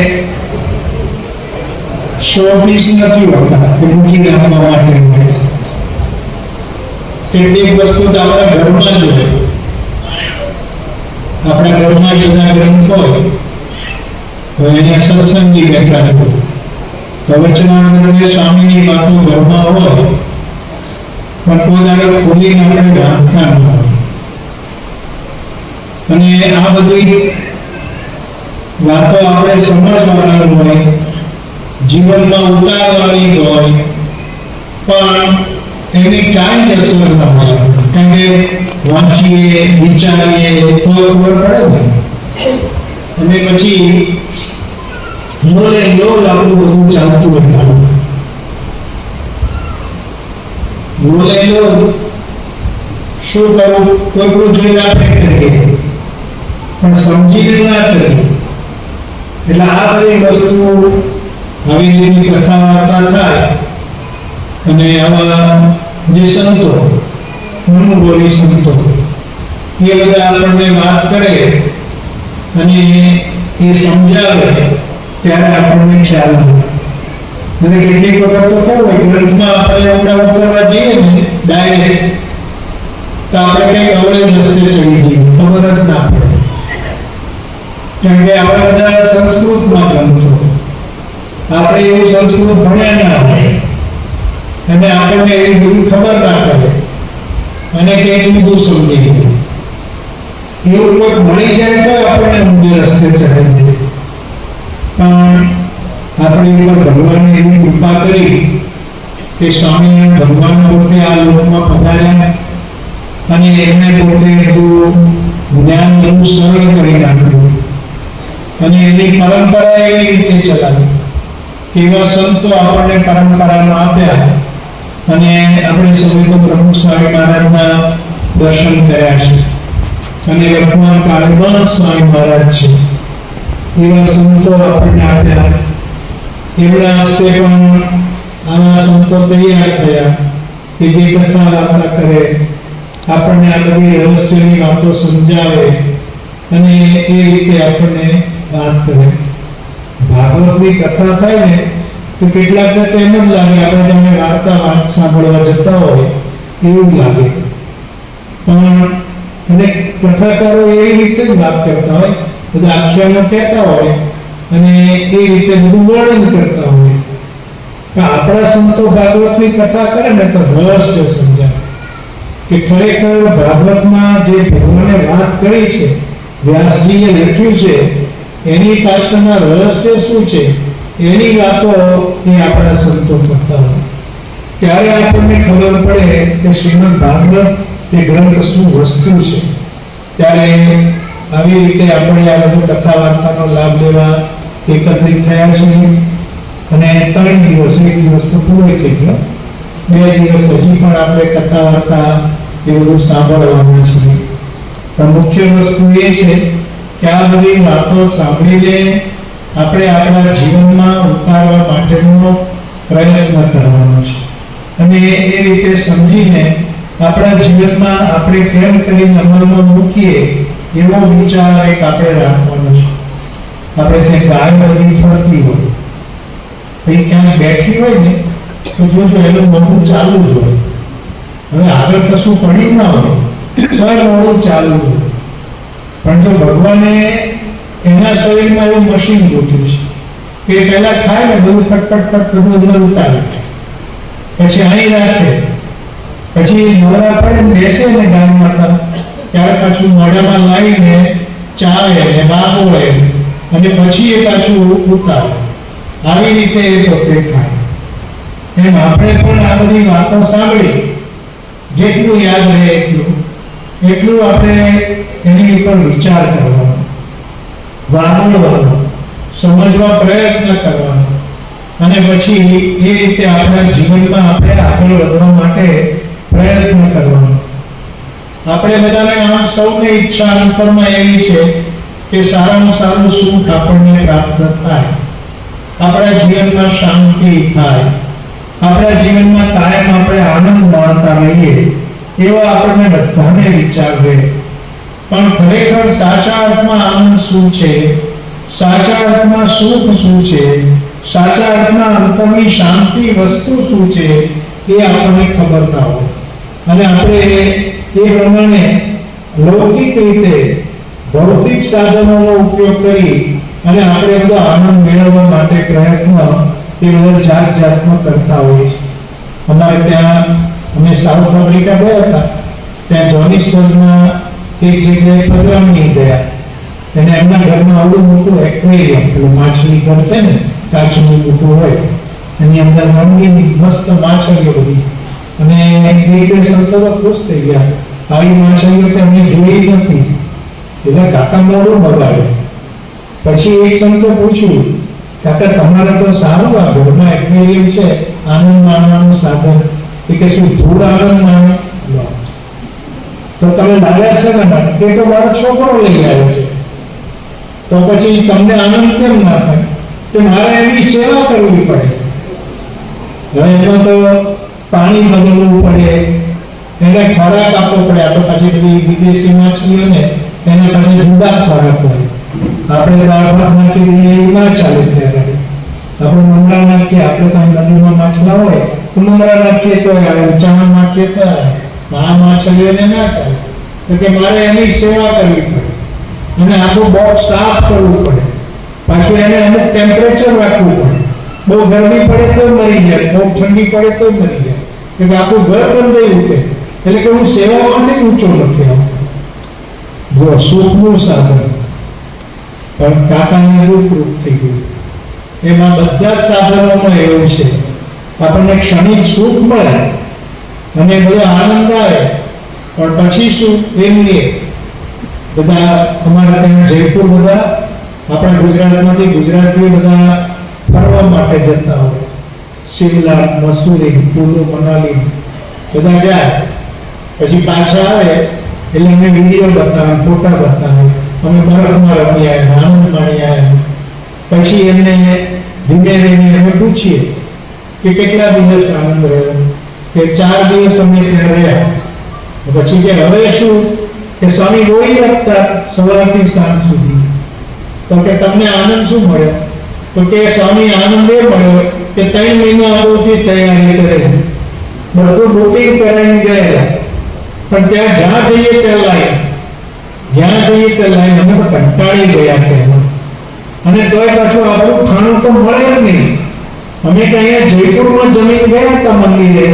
D: શોપીસ નથી હોતા કે મૂકી રાખવા માટે હોય. કેટલીક વસ્તુ તો આપણા ઘરમાં જ હોય. આપણા ઘરમાં જુદા ગ્રંથ હોય તો એને સત્સંગી બેઠા હોય, પ્રવચનાનંદ સ્વામીની વાતો ઘરમાં હોય, પણ પોતાને ખોલીને આપણે વાંચતા ન હોય. અને આ બધી વાતો આપણે સમજવાની હોય, જીવનમાં ઉતારવાની હોય, પણ એની કાંઈ જ અસર ન હોય. કારણ કે વાંચીએ, વિચારીએ તો ખબર પડે ને. અને પછી લોલે લોલ આપણું બધું ચાલતું હોય. લોલે લોલ શું કરવું? કોઈ જોઈને આપણે કરીએ પણ સમજીને ના કરીએ. એટલે આ બધી વસ્તુ આવી રીતની કથા વાર્તા થાય અને આવા જે સંતો, અનુભવી સંતો, એ બધા આપણને વાત કરે અને એ સમજાવે ત્યારે આપણને ખ્યાલ આવે. અને કેટલીક વખત તો કેવું હોય, ગ્રંથમાં આપણે ઊંડા ઉતરવા જઈએ ને ડાયરેક્ટ, તો આપણે કંઈક અવળે રસ્તે ચડી જઈએ, ખબર જ ના પડે. કેમ કે આપણે બધા સંસ્કૃતમાં ગ્રંથો, આપણે એવું સંસ્કૃત ભણ્યા ના હોય અને આપણને એવી બધી ખબર ના પડે અને કંઈક બધું સમજી ગયું. એવું કોઈ મળી જાય તો આપણને ઊંધે રસ્તે ચડાવી દે. પણ આપણી ઉપર ભગવાને એવી કૃપા કરી કે સ્વામિનારાયણ ભગવાન પોતે આ લોકમાં પધાર્યા અને એમને પોતે જ્ઞાન બહુ સરળ કરી નાખ્યું અને એની પરંપરા એવી રીતે ચલાવી. એવા સંતો આપણને પરંપરામાં આપ્યા અને આપણે સૌએ તો પ્રમુખ સ્વામી મહારાજના દર્શન કર્યા છે અને વર્તમાન કાળમાં સ્વામી મહારાજ છે. એવા સંતો આપણને આપ્યા. એમના હસ્તે પણ આવા સંતો તૈયાર થયા કે જે કથા વાર્તા કરે, આપણને આ બધી રહસ્યની વાતો સમજાવે અને એ રીતે આપણને વાત કરે. ભાગવતની કથા થાય ને તો કેટલાકને તો એમ જ લાગે આપણે તમે વાર્તા સાંભળવા જતા હોય એવું લાગે, પણ અને કથાકારો એવી રીતે જ વાત કરતા હોય, બધા આખ્યાનો કહેતા હોય અને એ રીતે બધું વર્ણન કરતા હોય. પણ આપણા સંતો ભાગવતની કથા કરે ને તો રહસ્ય સમજાય કે ખરેખર ભાગવતમાં જે ભગવાને વાત કરી છે, વ્યાસજીએ લખ્યું છે, એની પાછળના રહસ્ય શું છે એની વાતો એ આપણા સંતો કરતા હોય. ત્યારે આપણને ખબર પડે કે શ્રીમદ ભાગવત એ ગ્રંથ શું વસ્તુ છે. ત્યારે આવી રીતે આપણે આ બધું કથા વાર્તાનો લાભ લેવા એકત્રિત થયા છીએ અને 3 દિવસ, 1 દિવસ તો પૂરો થઈ ગયો, 2 દિવસ હજી પણ આપણે કથા વાર્તા એ બધું સાંભળવાનું છે. પણ મુખ્ય વસ્તુ એ છે કે આ બધી વાતો સાંભળીને આપણે આપણા જીવનમાં ઉતારવા માટેનો પ્રયત્ન કરવાનો છે અને એ રીતે સમજીને આપણા જીવનમાં આપણે કેમ કરીને અમલમાં મૂકીએ એવો વિચાર એક આપણે રાખવાનો છે. આપણે ત્યાં ગાય બધી ફરતી હોય, પછી ક્યાંક બેઠી હોય ને તો જોજો એનું મોઢું ચાલુ જ હોય. હવે આગળ કશું પડી ના હોય તો મોઢું ચાલુ હોય. પણ જો ભગવાને એના શરીરમાં એવું મશીન ગોઠવ્યું છે કે પહેલા ખાય ને બધું ફટફટ બધું અંદર ઉતારે, પછી અહીં રાખે, પછી નવરા પડે ને બેસે ને ગાય માતા ત્યારે પાછું મોઢામાં લાવીને ચાવે ને બાબોળે અને પછી એ પાછું ઉતારે. આવી રીતે એ પોતે ખાય. એમ આપણે પણ આ બધી વાતો સાંભળી જેટલું યાદ રહે એટલું આપણે એની ઉપર વિચાર કરવાનો, વાંચવાનો, સમજવા પ્રયત્ન કરવાનો અને પછી એ રીતે આપણા જીવનમાં આપણે આગળ વધવા માટે પ્રયત્ન કરવાનો. આપણે બધાને આમ સૌને ઈચ્છા અંતરમાં એવી છે કે સારામાં સારું સુખ આપણને પ્રાપ્ત થાય, આપણા જીવનમાં શાંતિ થાય, આપણા જીવનમાં કાયમ આપણે આનંદ માણતા રહીએ એવો આપણને બધાને વિચાર રહે. પણ ખરેખર સાચા અર્થમાં આનંદ શું છે, સાચા અર્થમાં સુખ શું છે, સાચા અર્થમાં અંતરની શાંતિ વસ્તુ શું છે એ આપણને ખબર ના હોય અને આપણે એ પ્રમાણે લૌકિક રીતે ભૌતિક સાધનોનો ઉપયોગ કરી અને આપણે બધો આનંદ મેળવવા માટે પ્રયત્ન એ બધા જાત જાતમાં કરતા હોઈએ છીએ. અમારે ત્યાં અમે સાઉથ આફ્રિકા ગયા હતા, ત્યાં જોહાનિસબર્ગમાં એક જગ્યાએ પ્રોગ્રામની ગયા અને એમના ઘરમાં આવડું મોટું એક્વેરિયમ, પેલું માછલી ઘર છે ને, કાચનું મોટું હોય, એની અંદર રંગીન મસ્ત માછલીઓ બધી, અને એક સંતો ખુશ થઈ ગયા, આવી માછલીઓ તો અમને જોઈ નથી, એટલે કાકા મોડું બગાડ્યું. પછી એક સંતો પૂછ્યું, કાકા તમારે તો સારું આ ઘરમાં એક્વેરિયમ છે, આનંદ માણવાનું સાધન, કે શું ધૂળ આનંદ માણે? તો તમે લાવ્યા છે ને? તે તો મારો છોકરો લઈ આવ્યો છે. તો પછી તમને આનંદ કેમ ના થાય? કે મારે એની સેવા કરવી પડે. હવે એમાં તો પાણી બદલવું પડે, એને ખોરાક આપવો પડે. આ તો પછી બધી વિદેશી માછલીઓને એના પાસે જુદા ખોરાક હોય. આપણે દાળ ભાત નાખી દઈએ એવું ના ચાલે. ત્યારે આપણે મમરા નાખીએ, આપણે તો નદીમાં માછલા હોય તો મમરા નાખીએ તો ઊંચામાં નાખીએ તો આ માછલીઓને ના ચાલે. તો કે મારે એની સેવા કરવી પડે અને આખું બોક્સ સાફ કરવું પડે, પાછું એને અમુક ટેમ્પરેચર રાખવું પડે. બહુ ગરમી પડે તો મરી જાય, બહુ ઠંડી પડે તો મરી જાય, કે આખું ઘર બંધાઈ ઉઠે. એટલે કે હું સેવામાંથી ઊંચો નથી આવતો. જો સુખનું સાધન પણ કાકાને રૂપ થઈ ગયું. એમાં બધા જ સાધનોમાં એવું છે, આપણને ક્ષણિક સુખ મળે અને બધો આનંદ આવે, પણ પછી શું એમની બધા અમારા ત્યાં જયપુર બધા આપણા ગુજરાતમાંથી ગુજરાતીઓ બધા ફરવા માટે જતા હોય, શિમલા, મસૂરી, કુલુ, મનાલી બધા જાય. પછી પાછા આવે એટલે અમે વિડીયો બતાવે, ફોટા બતાવે, અમે બરફમાં રમી આવ્યા, આનંદ માણી આવ્યા. પછી એમને ધીમે ધીમે અમે પૂછીએ કે કેટલા દિવસ આનંદ રહ્યો? કે 4 દિવસ અમે ત્યાં રહ્યા. પછી કે હવે શું? કે સ્વામી રોઈ રાખતા સવારથી સાંજ સુધી. તો કે તમને આનંદ શું મળ્યો? તો કે સ્વામી આનંદ એ મળ્યો કે 3 મહિના અગાઉથી તૈયારી કરેલી, બધું બુકિંગ કરાવીને ગયેલા, પણ ત્યાં જ્યાં જઈએ ત્યાં લાઈન, જ્યાં જઈએ ત્યાં લાઈન. અમે તો કંટાળી ગયા ત્યાં, અને તોય પાછું આપણું ખાણું તો મળે જ નહીં. અમે તો અહીંયા જયપુરમાં જમીને ગયા હતા મંદિરે,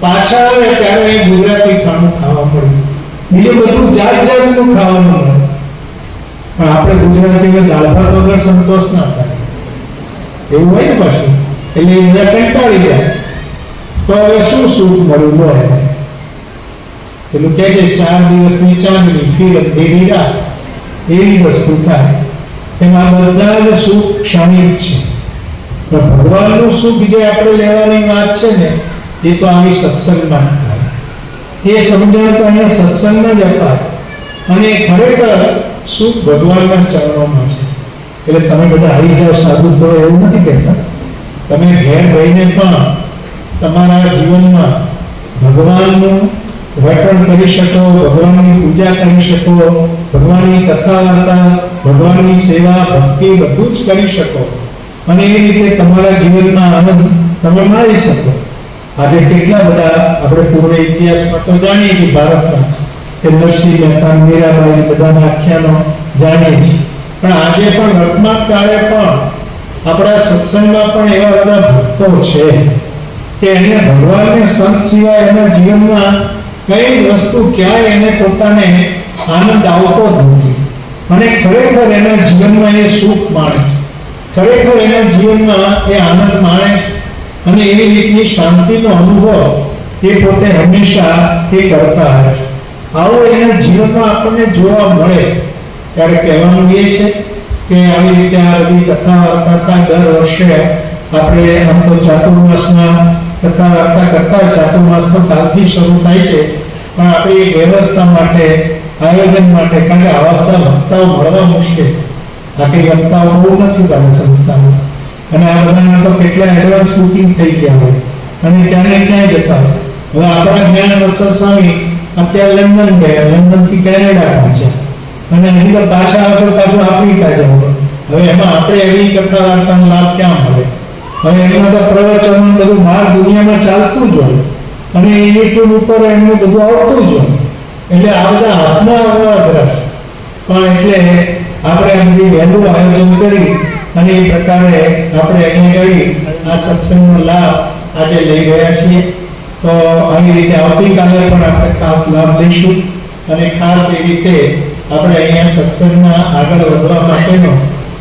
D: પાછા આવે ત્યારે ગુજરાતી ખાણું ખાવા પડ્યું, બીજું બધું જાત જાતનું ખાવાનું મળે. પણ આપણે ગુજરાતીઓ દાળ ભાત વગર સંતોષ ના થાય, એવું હોય ને પાછું. એટલે એ બધા કંટાળી ગયા. તો હવે શું સુખ મળ્યું? લો પેલું કે છે 4 દિવસની ચાંદની ફિર અંધેરી રાત, એવી વસ્તુ થાય. એમાં બધા જ સુખ ક્ષણિક છે. પણ ભગવાનનું સુખ જે આપણે લેવાની વાત છે ને, એ તો આવી સત્સંગમાં થાય. એ સમજણ તો અહીંયા સત્સંગમાં જ અપાય. અને ખરેખર સુખ ભગવાનના ચરણોમાં છે. એટલે તમે બધા આવી જાઓ સાધુ તો એવું નથી કહેતા. તમે ઘેર રહીને પણ તમારા જીવનમાં ભગવાનનું વર્તન કરી શકો, ભગવાનની પૂજા કરી શકો, ભગવાનની કથા વાર્તા, ભગવાનની સેવા, ભક્તિ બધું જ કરી શકો અને એ રીતે તમારા જીવનમાં આનંદ તમે માણી શકો. આજે કેટલા બધા આપણે પૂર્વ ઇતિહાસમાં તો જાણીએ છીએ, ભારતમાં કે નરસિંહ મહેતા, મીરાબાઈ બધાના આખ્યાનો જાણીએ છીએ. પણ આજે પણ વર્તમાન કાળે પણ આપણા સત્સંગમાં પણ એવા બધા ભક્તો છે કે એને ભગવાનને સંત સિવાય એના જીવનમાં કઈ વસ્તુ ક્યાંય એને પોતાને આનંદ આવતો જ નથી. અને ખરેખર એના જીવનમાં એ સુખ માણે છે, ખરેખર એના જીવનમાં એ આનંદ માણે છે. અને એવી રીતની શાંતિનો અનુભવ એ પોતે હંમેશા એ કરતા હોય છે. આવો એના જીવનમાં આપણને જોવા મળે ત્યારે કહેવાનું એ છે કે આવી રીતે આ બધી કથા વાર્તા દર વર્ષે આપણે આમ તો ચાતુર્માસમાં કથા વાર્તા કરતા હોય. ચાતુર્માસ તો કાલથી શરૂ થાય છે, પણ આપણી વ્યવસ્થા માટે, આયોજન માટે, કારણ કે આવા બધા વક્તાઓ મળવા મુશ્કેલ, બાકી વક્તાઓ બહુ નથી બને સંસ્થામાં, અને આ બધાના તો કેટલા એડવાન્સ બુકિંગ થઈ ગયા હોય અને ક્યાંને ક્યાં જતા હોય. હવે આપણા જ્ઞાન વત્સલ સ્વામી અત્યારે લંડન ગયા, લંડનથી કેનેડા પહોંચ્યા, અને હજી તો પાછા આવશે, પાછું આફ્રિકા જવું. હવે એમાં આપણે એવી કથા વાર્તાનો લાભ ક્યાં મળે? હવે એમાં તો પ્રવચન બધું બહાર દુનિયામાં ચાલતું જ હોય, અને યુટ્યુબ ઉપર એમનું બધું આવતું જ હોય, એટલે આ બધા હાથમાં આવવા ધરાશ. પણ એટલે આપણે આ બધી વહેલું આયોજન કરી અને એ પ્રકારે આપણે અહીંયા કરી આ સત્સંગનો લાભ આજે લઈ રહ્યા છીએ. તો આવી રીતે આવતીકાલે પણ આપણે ખાસ લાભ લઈશું, અને ખાસ એ રીતે આપણે અહીંયા સત્સંગમાં આગળ વધવા માટેનો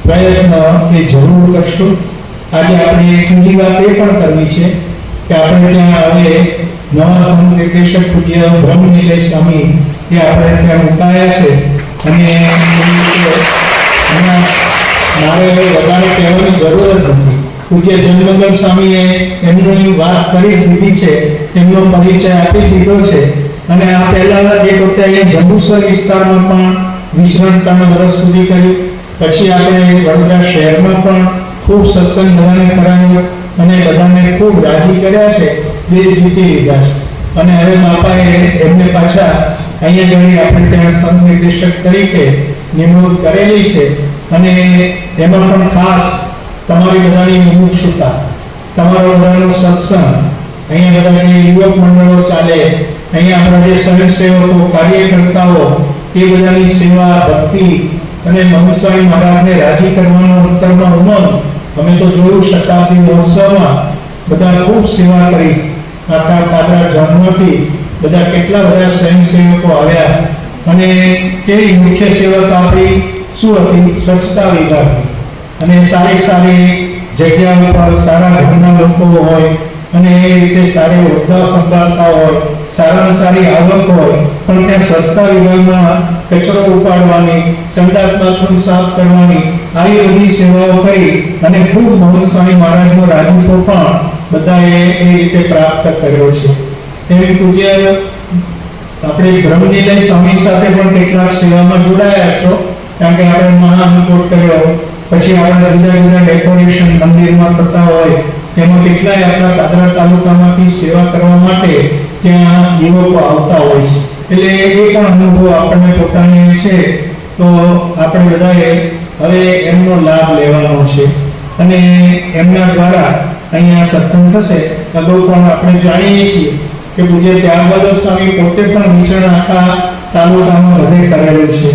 D: પ્રયત્ન એ જરૂર કરશું. આજે આપણે એક બીજી વાત એ પણ કરવી છે કે આપણે ત્યાં હવે નવા સંત નિર્દેશક પૂજ્ય બ્રહ્મનિલય સ્વામી એ આપણે ત્યાં મુકાયા છે, અને મારે વધારે કહેવાની જરૂર જ નથી. પૂજ્ય જન્મગર સ્વામીએ એમની વાત કરી દીધી છે, એમનો પરિચય આપી દીધો છે, અને આ પહેલા એક વખતે અહીંયા જંબુસર વિસ્તારમાં પણ વિચરણ 3 વર્ષ સુધી કર્યું. પછી આપણે વડોદરા શહેરમાં પણ ખૂબ સત્સંગ બધાને કરાવ્યો અને બધાને ખૂબ રાજી કર્યા છે, બે જીતી લીધા છે. અને હવે બાપાએ એમને પાછા અહીંયા જઈ આપણે ત્યાં સંત નિર્દેશક તરીકે નિમણૂક કરેલી છે, અને એમાં પણ ખાસ તમારી બધાની મુમુક્ષુતા, તમારો બધાનો સત્સંગ, અહીંયા બધા જે યુવક મંડળો ચાલે, અહીંયા આપણા જે સ્વયંસેવકો, કાર્યકર્તાઓ, એ બધાની સેવા, ભક્તિ અને મહંતસ્વામી મહારાજને રાજી કરવાનો અંતરમાં ઉમંગ. અમે તો જોયું શતાબ્દી મહોત્સવમાં બધા ખૂબ સેવા કરી, આખા પાદરા જન્મથી બધા કેટલા બધા સ્વયંસેવકો આવ્યા, અને કેવી મુખ્ય સેવા તો આપણી શું હતી? સ્વચ્છતા વિભાગ. અને સારી સારી જગ્યા ઉપર સારા ઘરના લોકો હોય, અને એ રીતે સારી હોદ્દા સંભાળતા હોય, સારામાં સારી આવક હોય, પણ ત્યાં સ્વચ્છતા વિભાગમાં કચરો ઉપાડવાની, સંડાસ બાથરૂમ સાફ કરવાની, આવી બધી સેવાઓ કરી અને ખૂબ મહંત સ્વામી મહારાજનો રાજીપો પણ બધાએ એ રીતે પ્રાપ્ત કર્યો છે. એવી પૂજ્ય આપણે બ્રહ્મનિલય સ્વામી સાથે પણ કેટલાક સેવામાં જોડાયા છો, કારણ કે આપણે મહાઅનુકોટ કર્યો, પછી આપણે જુદા જુદા ડેકોરેશન મંદિરમાં થતા હોય, તેમાં કેટલાય આપણા પાદરા તાલુકામાંથી સેવા કરવા માટે ત્યાં યુવકો આવતા હોય છે. એટલે એ પણ અનુભવ આપણને પોતાને છે, તો આપણે બધાએ હવે એમનો લાભ લેવાનો છે, અને એમના દ્વારા અહીંયા સત્સંગ થશે. અગાઉ પણ આપણે જાણીએ છીએ કે પૂજ્ય ત્યાગબહાદુર સ્વામી પોતે પણ વિચરણ આખા તાલુકામાં બધે કરેલું છે,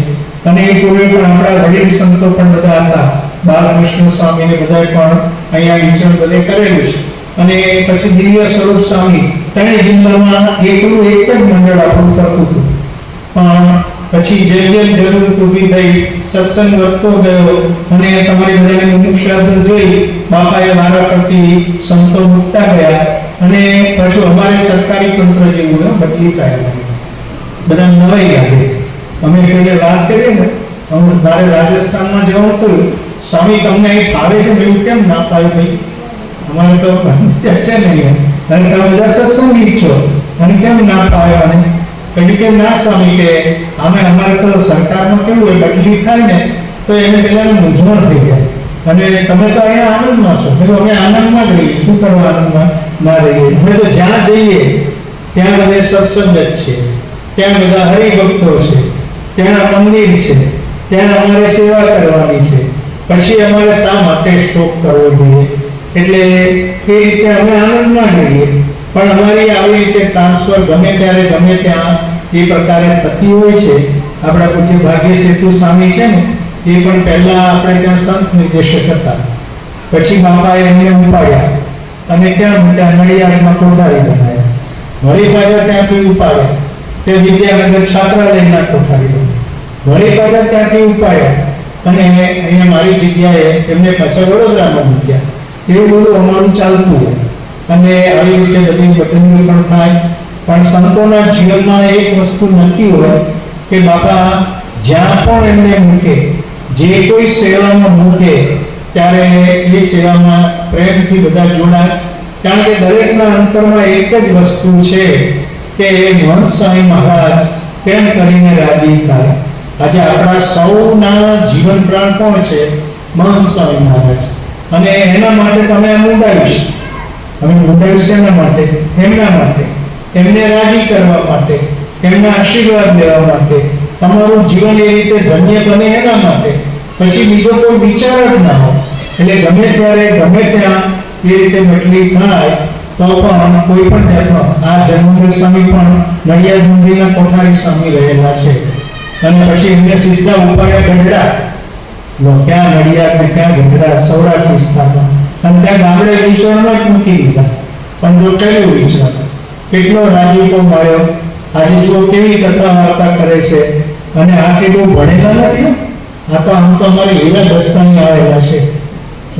D: અને એ પૂર્વે પણ આપણા વડીલ સંતો પણ બધા હતા, બાલકૃષ્ણ સ્વામી ને બધા પણ અહીંયા વિચરણ બધે કરેલું છે. અને પછી દિવ્ય સ્વરૂપ સ્વામી ત્રણેય જિલ્લામાં એકલું એક જ મંડળ આપણું કરતું હતું, પણ પછી જેમ જેમ જરૂર ઊભી થઈ, સત્સંગ વધતો ગયો, અને તમારી બધાની મુમુક્ષુતા જોઈ બાપાએ વારા કરતી સંતો મૂકતા ગયા, અને પાછું અમારે સરકારી તંત્ર જેવું બદલી કાઢ્યું. બધા નવાઈ લાગે. અમે પેલે વાત કરીએ ને, મારે રાજસ્થાનમાં જવું હતું, સ્વામી તમને અહીં ફાવે છે, એવું કેમ ના ફાવે ભાઈ? અમારે તો છે નહીં, અને તમે બધા સત્સંગી છો, અને કેમ ના ફાવે? અને કહ્યું કે ના સ્વામી, કે અમે અમારે તો સરકારમાં કેવું હોય, બદલી થાય ને તો એને પેલા મૂંઝવણ થઈ જાય, અને તમે તો અહીંયા આનંદમાં છો. અમે આનંદમાં જ રહીએ, શું કરવા આનંદમાં ના રહીએ? અમે તો જ્યાં જઈએ ત્યાં બધે સત્સંગ જ છે, ત્યાં બધા હરિભક્તો છે, ત્યાં મંદિર છે, ત્યાં અમારે સેવા કરવાની છે, પછી અમારે શા માટે શોક કરવો જોઈએ? એટલે એ રીતે અમે આનંદમાં રહીએ, પણ અમારી આવી રીતે ટ્રાન્સફર ગમે ત્યારે ગમે ત્યાં એ પ્રકારે થતી હોય છે. આપણા પૂજ્ય ભાગ્ય સેતુ સ્વામી છે ને, એ પણ પહેલા આપણે ત્યાં સંત નિર્દેશક હતા, પછી બાપાએ એમને ઉપાડ્યા અને ત્યાં મોટા નડિયાદમાં કોઠારી બનાવ્યા, વળી પાછા ત્યાંથી ઉપાડ્યા તે વિદ્યાનગર છાત્રાલયના કોઠારી બન્યા, વળી પાછા ત્યાંથી ઉપાડ્યા અને અહીંયા મારી જગ્યાએ એમને પાછા વડોદરામાં મૂક્યા. એવું બધું અમારું ચાલતું હોય. અને આવી રીતે બધી બદલી પણ થાય. પણ સંતોના જીવનમાં એક વસ્તુ નક્કી હોય કે બાપા જ્યાં પણ એમને મૂકે, જે કોઈ સેવામાં મૂકે ત્યારે એ સેવામાં પ્રેમથી બધા જોડાય. કારણ કે દરેકના અંતરમાં એક જ વસ્તુ છે કે મહંત સ્વામી મહારાજ કેમ કરીને રાજી થાય. આજે આપણા સૌના જીવન પ્રાણ કોણ છે? મહંત સ્વામી મહારાજ. અને એના માટે તમે આ મૂંડાવીશ, અમે મૂંડાવીશ એના માટે, એમના માટે, એમને રાજી કરવા માટે, એમના આશીર્વાદ લેવા માટે, તમારું જીવન એ રીતે ધન્ય બને એના માટે. પછી બીજો કોઈ વિચાર જ ના હોય. એટલે ગમે ત્યારે ગમે ત્યાં એ રીતે બદલી થાય તો પણ કોઈ પણ જાતનો આ જન્મદેવ સ્વામી પણ નડિયાદ મંદિરના કોઠારી સ્વામી રહેલા છે. અને પછી એમને સીધા ઉપાડ્યા ગઢડા. ક્યાં નડિયાદ ને ક્યાં ગઢડા, સૌરાષ્ટ્ર વિસ્તારમાં. અને ત્યાં ગામડે વિચારમાં જ મૂકી દીધા. પણ જો કયું વિચાર, કેટલો રાજીપો મળ્યો. આજે જો કેવી કથા વાર્તા કરે છે. અને આ કેટલું ભણેલા નથી. આ તો આમ તો અમારે હીરા દસ્તાની આવેલા છે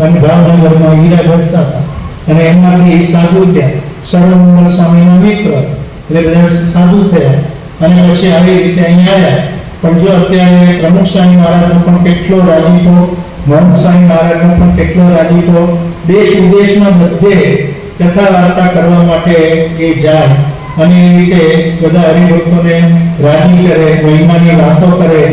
D: અને ભાવનગરમાં હીરા દસ્તા હતા. અને એમાંથી સાધુ થયા, સર્વમંગલ સ્વામીના મિત્ર, એટલે બધા સાધુ થયા. અને પછી આવી રીતે અહીંયા આવ્યા. પણ જો અત્યારે પ્રમુખ સ્વામી મહારાજનો પણ કેટલો રાજીપો, મહંત સ્વામી મહારાજનો પણ કેટલો રાજીપો, દેશ વિદેશમાં બધે કથા વાર્તા કરવા માટે એ જાય. અને એ રીતે બધા હરિભક્તોને રાજી કરે, મહિમાની વાતો કરે.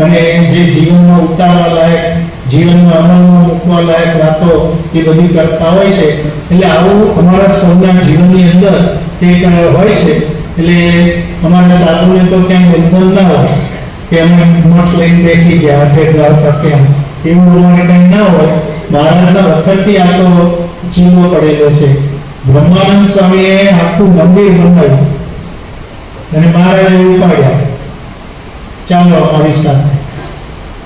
D: અને જે જીવનમાં ઉતારવા લાયક, જીવનમાં અમલમાં મૂકવા લાયક વાતો એ બધી કરતા હોય છે. એટલે આવું અમારા સૌના જીવનની અંદર એક હોય છે. એટલે અમારા સાધુને તો ક્યાંય બંધન ના હોય કે અમે મઠ લઈને બેસી ગયા અથવા કેમ, એવું અમારે કંઈ ના હોય. મહારાજના વખતથી આ તો ચીલો પડેલો છે. બ્રહ્માનંદ સ્વામીએ આખું મંદિર બનાવ્યું અને મહારાજે ઉપાડ્યા, ચાલો અમારી સાથે.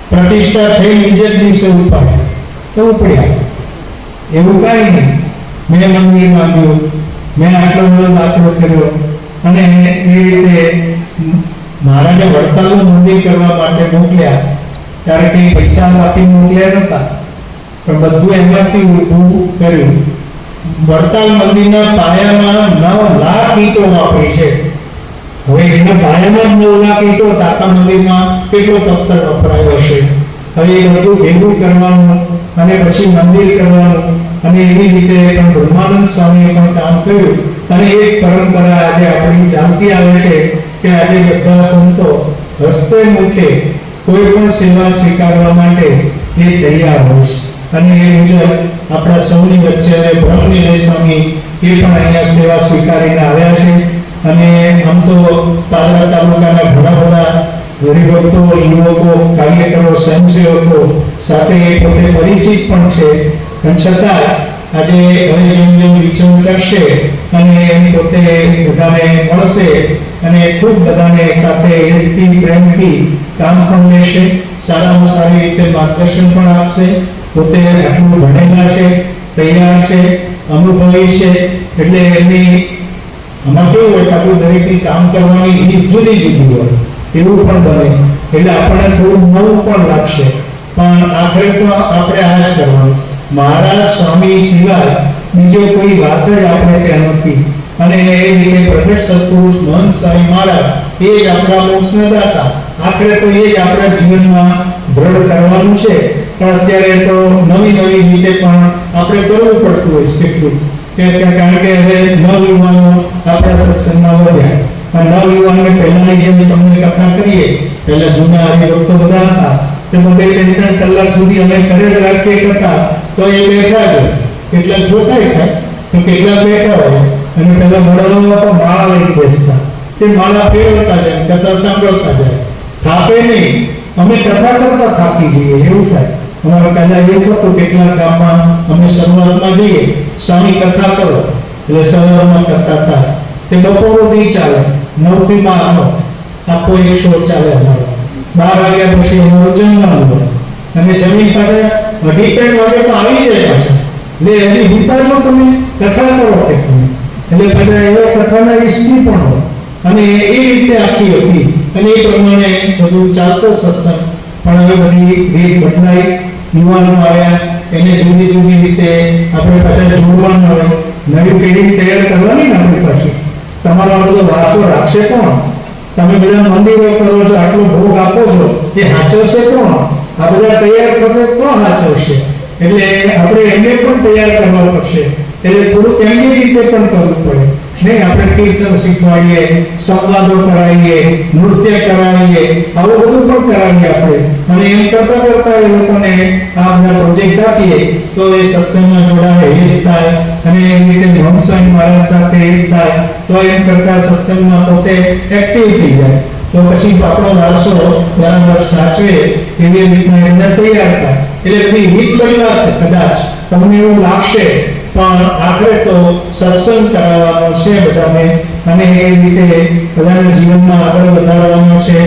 D: પ્રતિષ્ઠા થઈ બીજે દિવસે ઉપાડ્યા તો ઉપડ્યા. એવું કાંઈ નહીં, મેં મંદિર માંગ્યું, મેં આટલો બધો દાખલો કર્યો. અને એ રીતે મહારાજે વડતાલનું મંદિર કરવા માટે મોકલ્યા ત્યારે કંઈ પૈસા આપી મોકલ્યા નહોતા, પણ બધું એમાંથી ઊભું કર્યું. વડતાલ મંદિરના પાયામાં 9 લાખ ઈંટો વાપરી છે. હવે એના પાયામાં 9 લાખ ઈંટો, તાતા મંદિરમાં કેટલો પથ્થર વપરાયો હશે. હવે એ બધું ભેગું કરવાનું અને પછી મંદિર કરવાનું. અને એવી રીતે પણ બ્રહ્માનંદ સ્વામીએ પણ કામ કર્યું. અને એક પરંપરા આજે આપણી ચાલતી આવે છે કે આજે બધા સંતો હસ્તે મુખે કોઈ પણ સેવા સ્વીકારવા માટે એ તૈયાર હોય છે. અને એ મુજબ આપણા સૌની વચ્ચે હવે બ્રહ્મનિલય સ્વામી એ પણ અહીંયા સેવા સ્વીકારીને આવ્યા છે. અને આમ તો પાદરા તાલુકાના ઘણા બધા હરિભક્તો, યુવકો, કાર્યકરો, સ્વયંસેવકો સાથે એ પોતે પરિચિત પણ છે. પણ છતાં આજે હવે જેમ જેમ વિચરણ કરશે અને એમ પોતે બધાને મળશે અને ખૂબ બધાને સાથે હિતથી પ્રેમથી કામ પણ લેશે, સારામાં સારી રીતે માર્ગદર્શન પણ આપશે. પોતે આટલું ભણેલા છે, તૈયાર છે, અનુભવી છે. એટલે એમની આમાં કેવું હોય કે આપણું દરેકની કામ કરવાની રીત જુદી જુદી હોય, એવું પણ બને. એટલે આપણને થોડું નવું પણ લાગશે, પણ આખરે તો આપણે આ જ કરવાનું. મહારાજ સ્વામી સિવાય બીજો કોઈ વાત જ આપણે ત્યાં નથી. અને એ રીતે પ્રગટ સત્પુરુષ મહંત સ્વામી મહારાજ એ જ આપણા મોક્ષના દાતા. આખરે તો એ જ આપણા જીવનમાં દ્રઢ કરવાનું છે. પણ અત્યારે તો નવી નવી રીતે પણ આપણે કરવું પડતું હોય છે કેટલું. કારણ કે હવે નવયુવાનો આપણા સત્સંગમાં વધ્યા. નવયુવાનને પહેલાની જેમ તમને કથા કરીએ, પહેલા જૂના હરિભક્તો બધા હતા, તે બધે 3 કલાક સુધી અમે ઘરે જ રાખીએ કથા, તો એ બેઠા જ કેટલાક જોતા થાય તો કેટલાક બેઠા હોય. અને પેલા વડોમાં તો માળા લઈને બેસતા, તે માળા ફેરવતા જાય, કથા સાંભળતા જાય, થાપે નહીં. અમે કથા કરતા થાકી જઈએ એવું થાય. અમારે પહેલા એવું થતું, કેટલાક ગામમાં અમે શરૂઆતમાં જઈએ, સ્વામી કથા કરો, એટલે સવારમાં કથા થાય. તે બપોર સુધી ચાલે, 9 થી 12 આખો એક શો ચાલે અમારો. 12 વાગ્યા પછી અમારું જમવાનું હોય. અને જમીન પાસે 2:30 વાગે તો આવી જાય પાછા. એટલે હજી ભૂતા છો તમે, કથા કરો કે તમે. એટલે બધા એવા કથાના ઈચ્છી પણ હોય. અને એ રીતે આખી હતી. અને એ પ્રમાણે બધું ચાલતો સત્સંગ. પણ હવે બધી રીત બદલાઈ, યુવાનો આવ્યા, એને જુદી જુદી રીતે આપણે પાછા જોડવાનું હોય. નવી પેઢી તૈયાર કરવાની ને આપણી પાસે. તમારો આ બધો વારસો રાખશે કોણ? તમે બધા મંદિરો કરો છો, આટલો ભોગ આપો છો, એ સાચવશે કોણ? આ બધા તૈયાર થશે કોણ સાચવશે? એટલે આપણે એમને પણ તૈયાર કરવા પડશે. એટલે થોડુંક એમની રીતે પણ કરવું પડે. નહીં, આપણે કીર્તન શીખવાડીએ, સંવાદો કરાવીએ, નૃત્ય કરાવીએ, આવું બધું પણ કરાવીએ આપણે. અને એમ કરતા કરતા એ લોકોને આ બધા પ્રોજેક્ટ આપીએ તો એ સત્સંગમાં જોડાય, એ થાય, અને એ રીતે મહંત મહારાજ સાથે એ થાય, તો એમ કરતા સત્સંગમાં પોતે એક્ટિવ થઈ જાય. તો પછી આપણો વારસો બરાબર સાચવે એવી રીતના એમને તૈયાર થાય. એટલે બધી રીત બદલાશે કદાચ, તમને એવું લાગશે, પણ આખરે તો સત્સંગ કરાવવાનો છે બધાને, અને એ રીતે બધાના જીવનમાં આગળ વધારવાનો છે.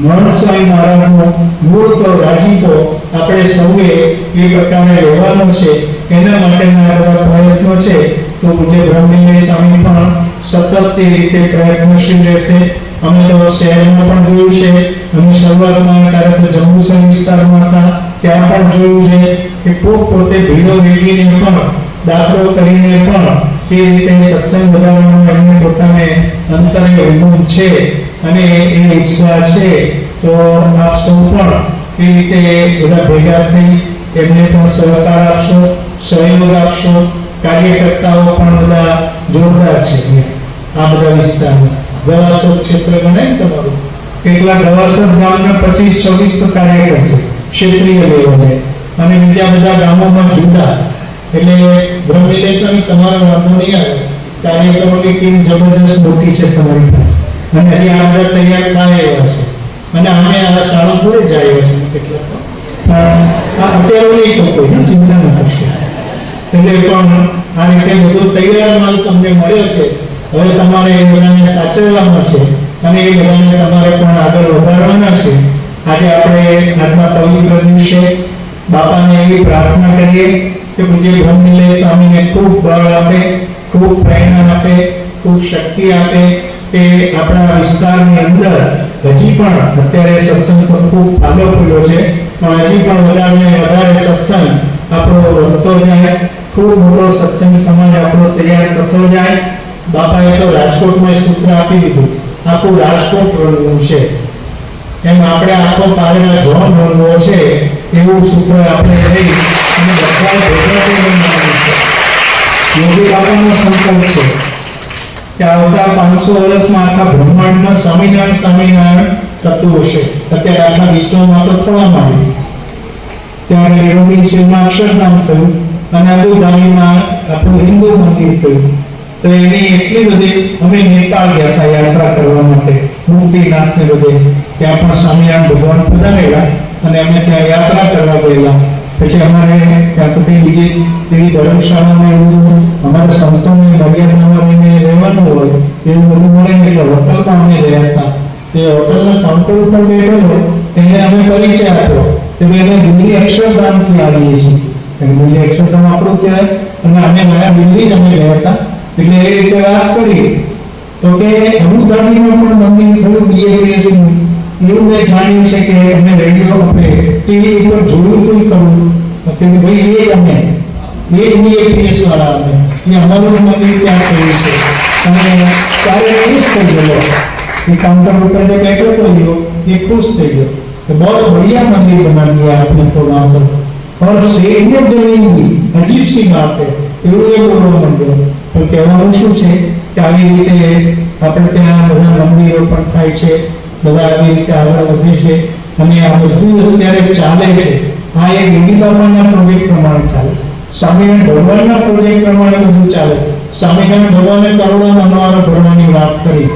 D: મહંત સ્વામી મહારાજનો મૂળ તો રાજીપો આપણે સૌએ એ પ્રકારે રહેવાનો છે. એના માટેના બધા પ્રયત્નો છે. તો પૂજ્ય બ્રહ્મલીન સ્વામી પણ સતત એ રીતે પ્રયત્નશીલ રહેશે. અમે તો શહેરમાં પણ જોયું છે, અમે શરૂઆતમાં ત્યારે તો જંબુસર વિસ્તારમાં હતા ત્યાં પણ જોયું છે કે ખૂબ પોતે ભીડો વેઠીને પણ, દાખલો કરીને પણ એ રીતે સત્સંગ વધારવાનો એમને પોતાને અંતરે ઉમંગ છે અને એ ઉત્સાહ છે. તો આપ સૌ પણ એ રીતે બધા ભેગા થઈ એમને પણ સહકાર આપશો, સહયોગ આપશો. કાર્યકર્તાઓ પણ બધા જોરદાર છે આ બધા વિસ્તારમાં. ગવાસર ક્ષેત્ર ગણાય ને તમારું, કેટલા ગવાસર ગામના 25-26 કાર્યકર છે ક્ષેત્રીય લેવલે, અને બીજા બધા ગામોમાં જુદા. એટલે બ્રહ્મલીન સ્વામી તમારો વાંધો નહીં આવે, કાર્યકરોની ટીમ જબરજસ્ત મોટી છે તમારી પાસે, અને હજી આ બધા તૈયાર થાય એવા છે. અને અમે આ સાળંગપુર જ જાય છે કેટલાક, પણ આ અત્યારે નહીં તો કોઈ ચિંતા ન કરશે. એટલે પણ આ રીતે બધું તૈયાર માલ તમને મળ્યો છે. હવે તમારે એ બધાને સાચવવાના છે, અને એ બધાને તમારે પણ આગળ વધારવાના છે. આજે આપણે આજના પવિત્ર દિવસે બાપાને એવી પ્રાર્થના કરીએ કે પૂજ્ય બ્રહ્મલીન સ્વામીને ખૂબ બળ આપે, ખૂબ પ્રેરણા આપે, ખૂબ શક્તિ આપે, કે આપણા વિસ્તારની અંદર હજી પણ અત્યારે સત્સંગ તો ખૂબ ફાલો ફૂલ્યો છે, પણ હજી પણ વધારે સત્સંગ આપણો વધતો જાય, ખૂબ મોટો સત્સંગ સમાજ આપણો તૈયાર કરતો જાય. બાપાએ તો રાજકોટમાં સૂત્ર આપી દીધું, આખું રાજકોટ રણવું છે. એમ આપણે આખો પારેલા જોન રણવો છે, એવું સૂત્ર આપણે લઈ અને બધા ભેગા થઈને યોગી બાપાનો સંકલ્પ છે કે આવતા 500 વર્ષમાં આખા બ્રહ્માંડમાં સ્વામિનારાયણ થતું હશે. અત્યારે આખા વિશ્વમાં તો થવા માંડ્યું. ત્યારે નિરોગી શિવમાં અક્ષરધામ થયું, અને અબુધાબીમાં આપણું હિન્દુ મંદિર થયું. તો એની એટલી બધી, અમે નેપાળ ગયા હતા યાત્રા કરવા માટે, મુક્તિનાથ ને બધે, ત્યાં પણ સ્વામિનારાયણ ભગવાન પધારેલા, અને અમે ત્યાં યાત્રા કરવા ગયેલા. પછી અમારે ત્યાં તો બીજી એવી ધર્મશાળામાં એવું અમારા સંતોને મર્યાદામાં રહીને રહેવાનું હોય એવું બધું મળે, એટલે હોટલમાં અમે રહ્યા હતા. તે હોટલના કાઉન્ટર ઉપર બેઠેલો, એને અમે પરિચય આપ્યો કે અમે દિલ્હી અક્ષરધામથી આવીએ છીએ. દિલ્હી અક્ષરધામ આપણું કહેવાય, અને અમે નયા દિલ્હી જ અમે ગયા હતા. એટલે એ રીતે વાત કરી તો કે અબુધાબીમાં પણ મંદિર થયું BAPS નું. એવું મેં જાણ્યું છે કે અમે રેડિયો આપણે ટીવી ઉપર જોયું તો કરું કે ભાઈ એ જ અમે એ BAPS વાળા અમે એ અમારું મંદિર ત્યાં થયું છે. અને ત્યારે ખુશ થઈ ગયો, એ કાઉન્ટર ઉપર જે બેઠો હતો એ ખુશ થઈ ગયો કે બહુ बढ़िया मंदिर बना दिया आपने तो वहां पर, और सेम जमीन भी अजीब सी बात है એવું એ બોલવા માંડ્યો. પણ કહેવાનું શું છે કે આવી રીતે આપણે ત્યાં બધા મંદિરો પણ થાય છે, બધા આવી રીતે આગળ વધે છે, અને આ બધું અત્યારે ચાલે છે. આ એક યોગી બાપાના પ્રોજેક્ટ પ્રમાણે ચાલે, સ્વામિનારાયણ ભગવાનના પ્રોજેક્ટ પ્રમાણે બધું ચાલે. સ્વામિનારાયણ ભગવાને કરોડોના અનારો ભરવાની વાત કરી,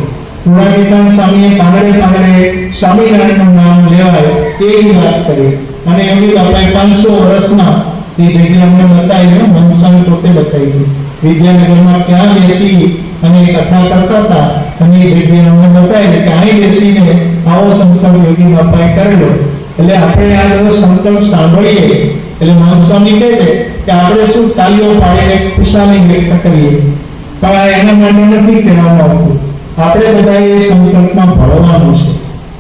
D: પુરાણિકાન સ્વામીએ પાંગળે સ્વામિનારાયણનું નામ લેવાય એવી વાત કરી, અને યોગી બાપાએ 500 વર્ષમાં એ જગ્યા અમને બતાવી, મનસાને પોતે બતાવી. વિદ્યાનગરમાં ક્યાં બેસી અને કથા કરતા હતા, અને એ જગ્યા અમને બતાવી કે અહીં બેસીને આવો સંકલ્પ યોગી બાપાએ કરેલો. એટલે આપણે આ બધો સંકલ્પ સાંભળીએ એટલે મહંત સ્વામી કહે છે કે આપણે શું તાલીઓ પાડીને ખુશાલી વ્યક્ત કરીએ, પણ એના માટે નથી કહેવામાં આવતું. આપણે બધા એ સંકલ્પમાં ભળવાનું છે,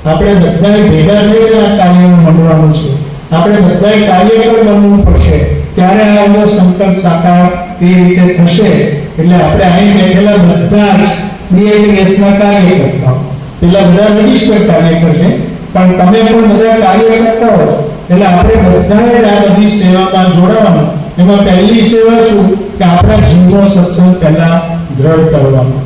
D: આપણે બધાએ ભેગા થઈને આ કાર્યમાં મંડવાનું છે, આપણે બધાએ કાર્યકર બનવું પડશે. ત્યારે આવો સંકલ્પ સાકાર એ રીતે થશે. એટલે આપણે અહીં બેઠેલા બધા જ BITS-ના કાર્યકર્તાઓ, પેલા બધા રજીસ્ટર્ડ કાર્યકર છે, પણ તમે પણ બધા કાર્યકર્તા હો. એટલે આપણે બધાએ આ બધી સેવામાં જોડાવાનું. એમાં પહેલી સેવા શું કે આપણા જીવનો સત્સંગ પહેલા દ્રઢ કરવાનો.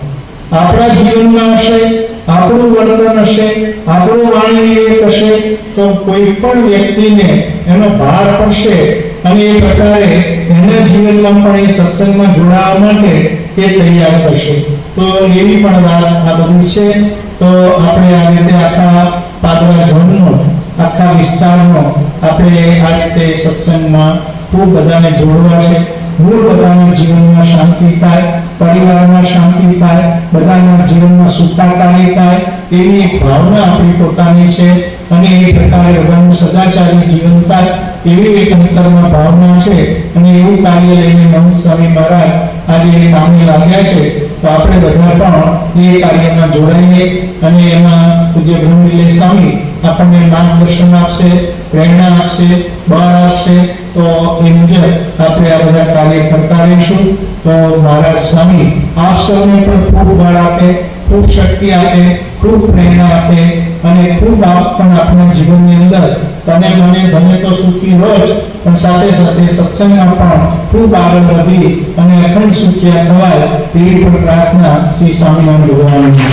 D: આપણા જીવનમાં હશે, આપણું વર્તન હશે, આપણું વાણી વિવેક હશે, તો કોઈ પણ વ્યક્તિને એનો ભાર પડશે અને એ પ્રકારે એના જીવનમાં પણ એ સત્સંગમાં જોડાવા માટે એ તૈયાર થશે. તો એવી પણ વાત આ બધી છે. તો આપણે આ રીતે આખા પાદરા ઝોનનો, આખા વિસ્તારનો આપણે આ રીતે સત્સંગમાં ખૂબ બધાને જોડવા છે. મૂળ બધાના જીવનમાં શાંતિ થાય, પરિવારમાં શાંતિ થાય, બધાના જીવનમાં સુખાકારી થાય, એવી ભાવના આપણી પોતાની છે. અને એ પ્રકારે બધાનું સદાચારી જીવન થાય એવી એક અંતરમાં ભાવના છે. અને એવું કાર્ય લઈને મહંત સ્વામી મહારાજ આજે એ કામે લાગ્યા છે. તો આપણે બધા પણ એ કાર્યમાં જોડાઈએ અને એમાં પૂજ્ય બ્રહ્મવિલય સ્વામી આપણને માર્ગદર્શન આપશે, પ્રેરણા આપશે, બળ આપશે. તો એ મુજબ આપણે આ બધા કાર્ય કરતા રહીશું. તો મહારાજ સ્વામી આપ સૌને પણ ખૂબ બળ આપે, ખૂબ શક્તિ આપે, ખૂબ પ્રેરણા આપે અને ખૂબ આપ પણ આપણા જીવનની અંદર તમે મને ગમે તો સુખી રહો જ, પણ સાથે સાથે સત્સંગમાં પણ ખૂબ આગળ વધી અને અખંડ સુખિયા થવાય તેવી પણ પ્રાર્થના શ્રી સ્વામિનારાયણ ભગવાનની.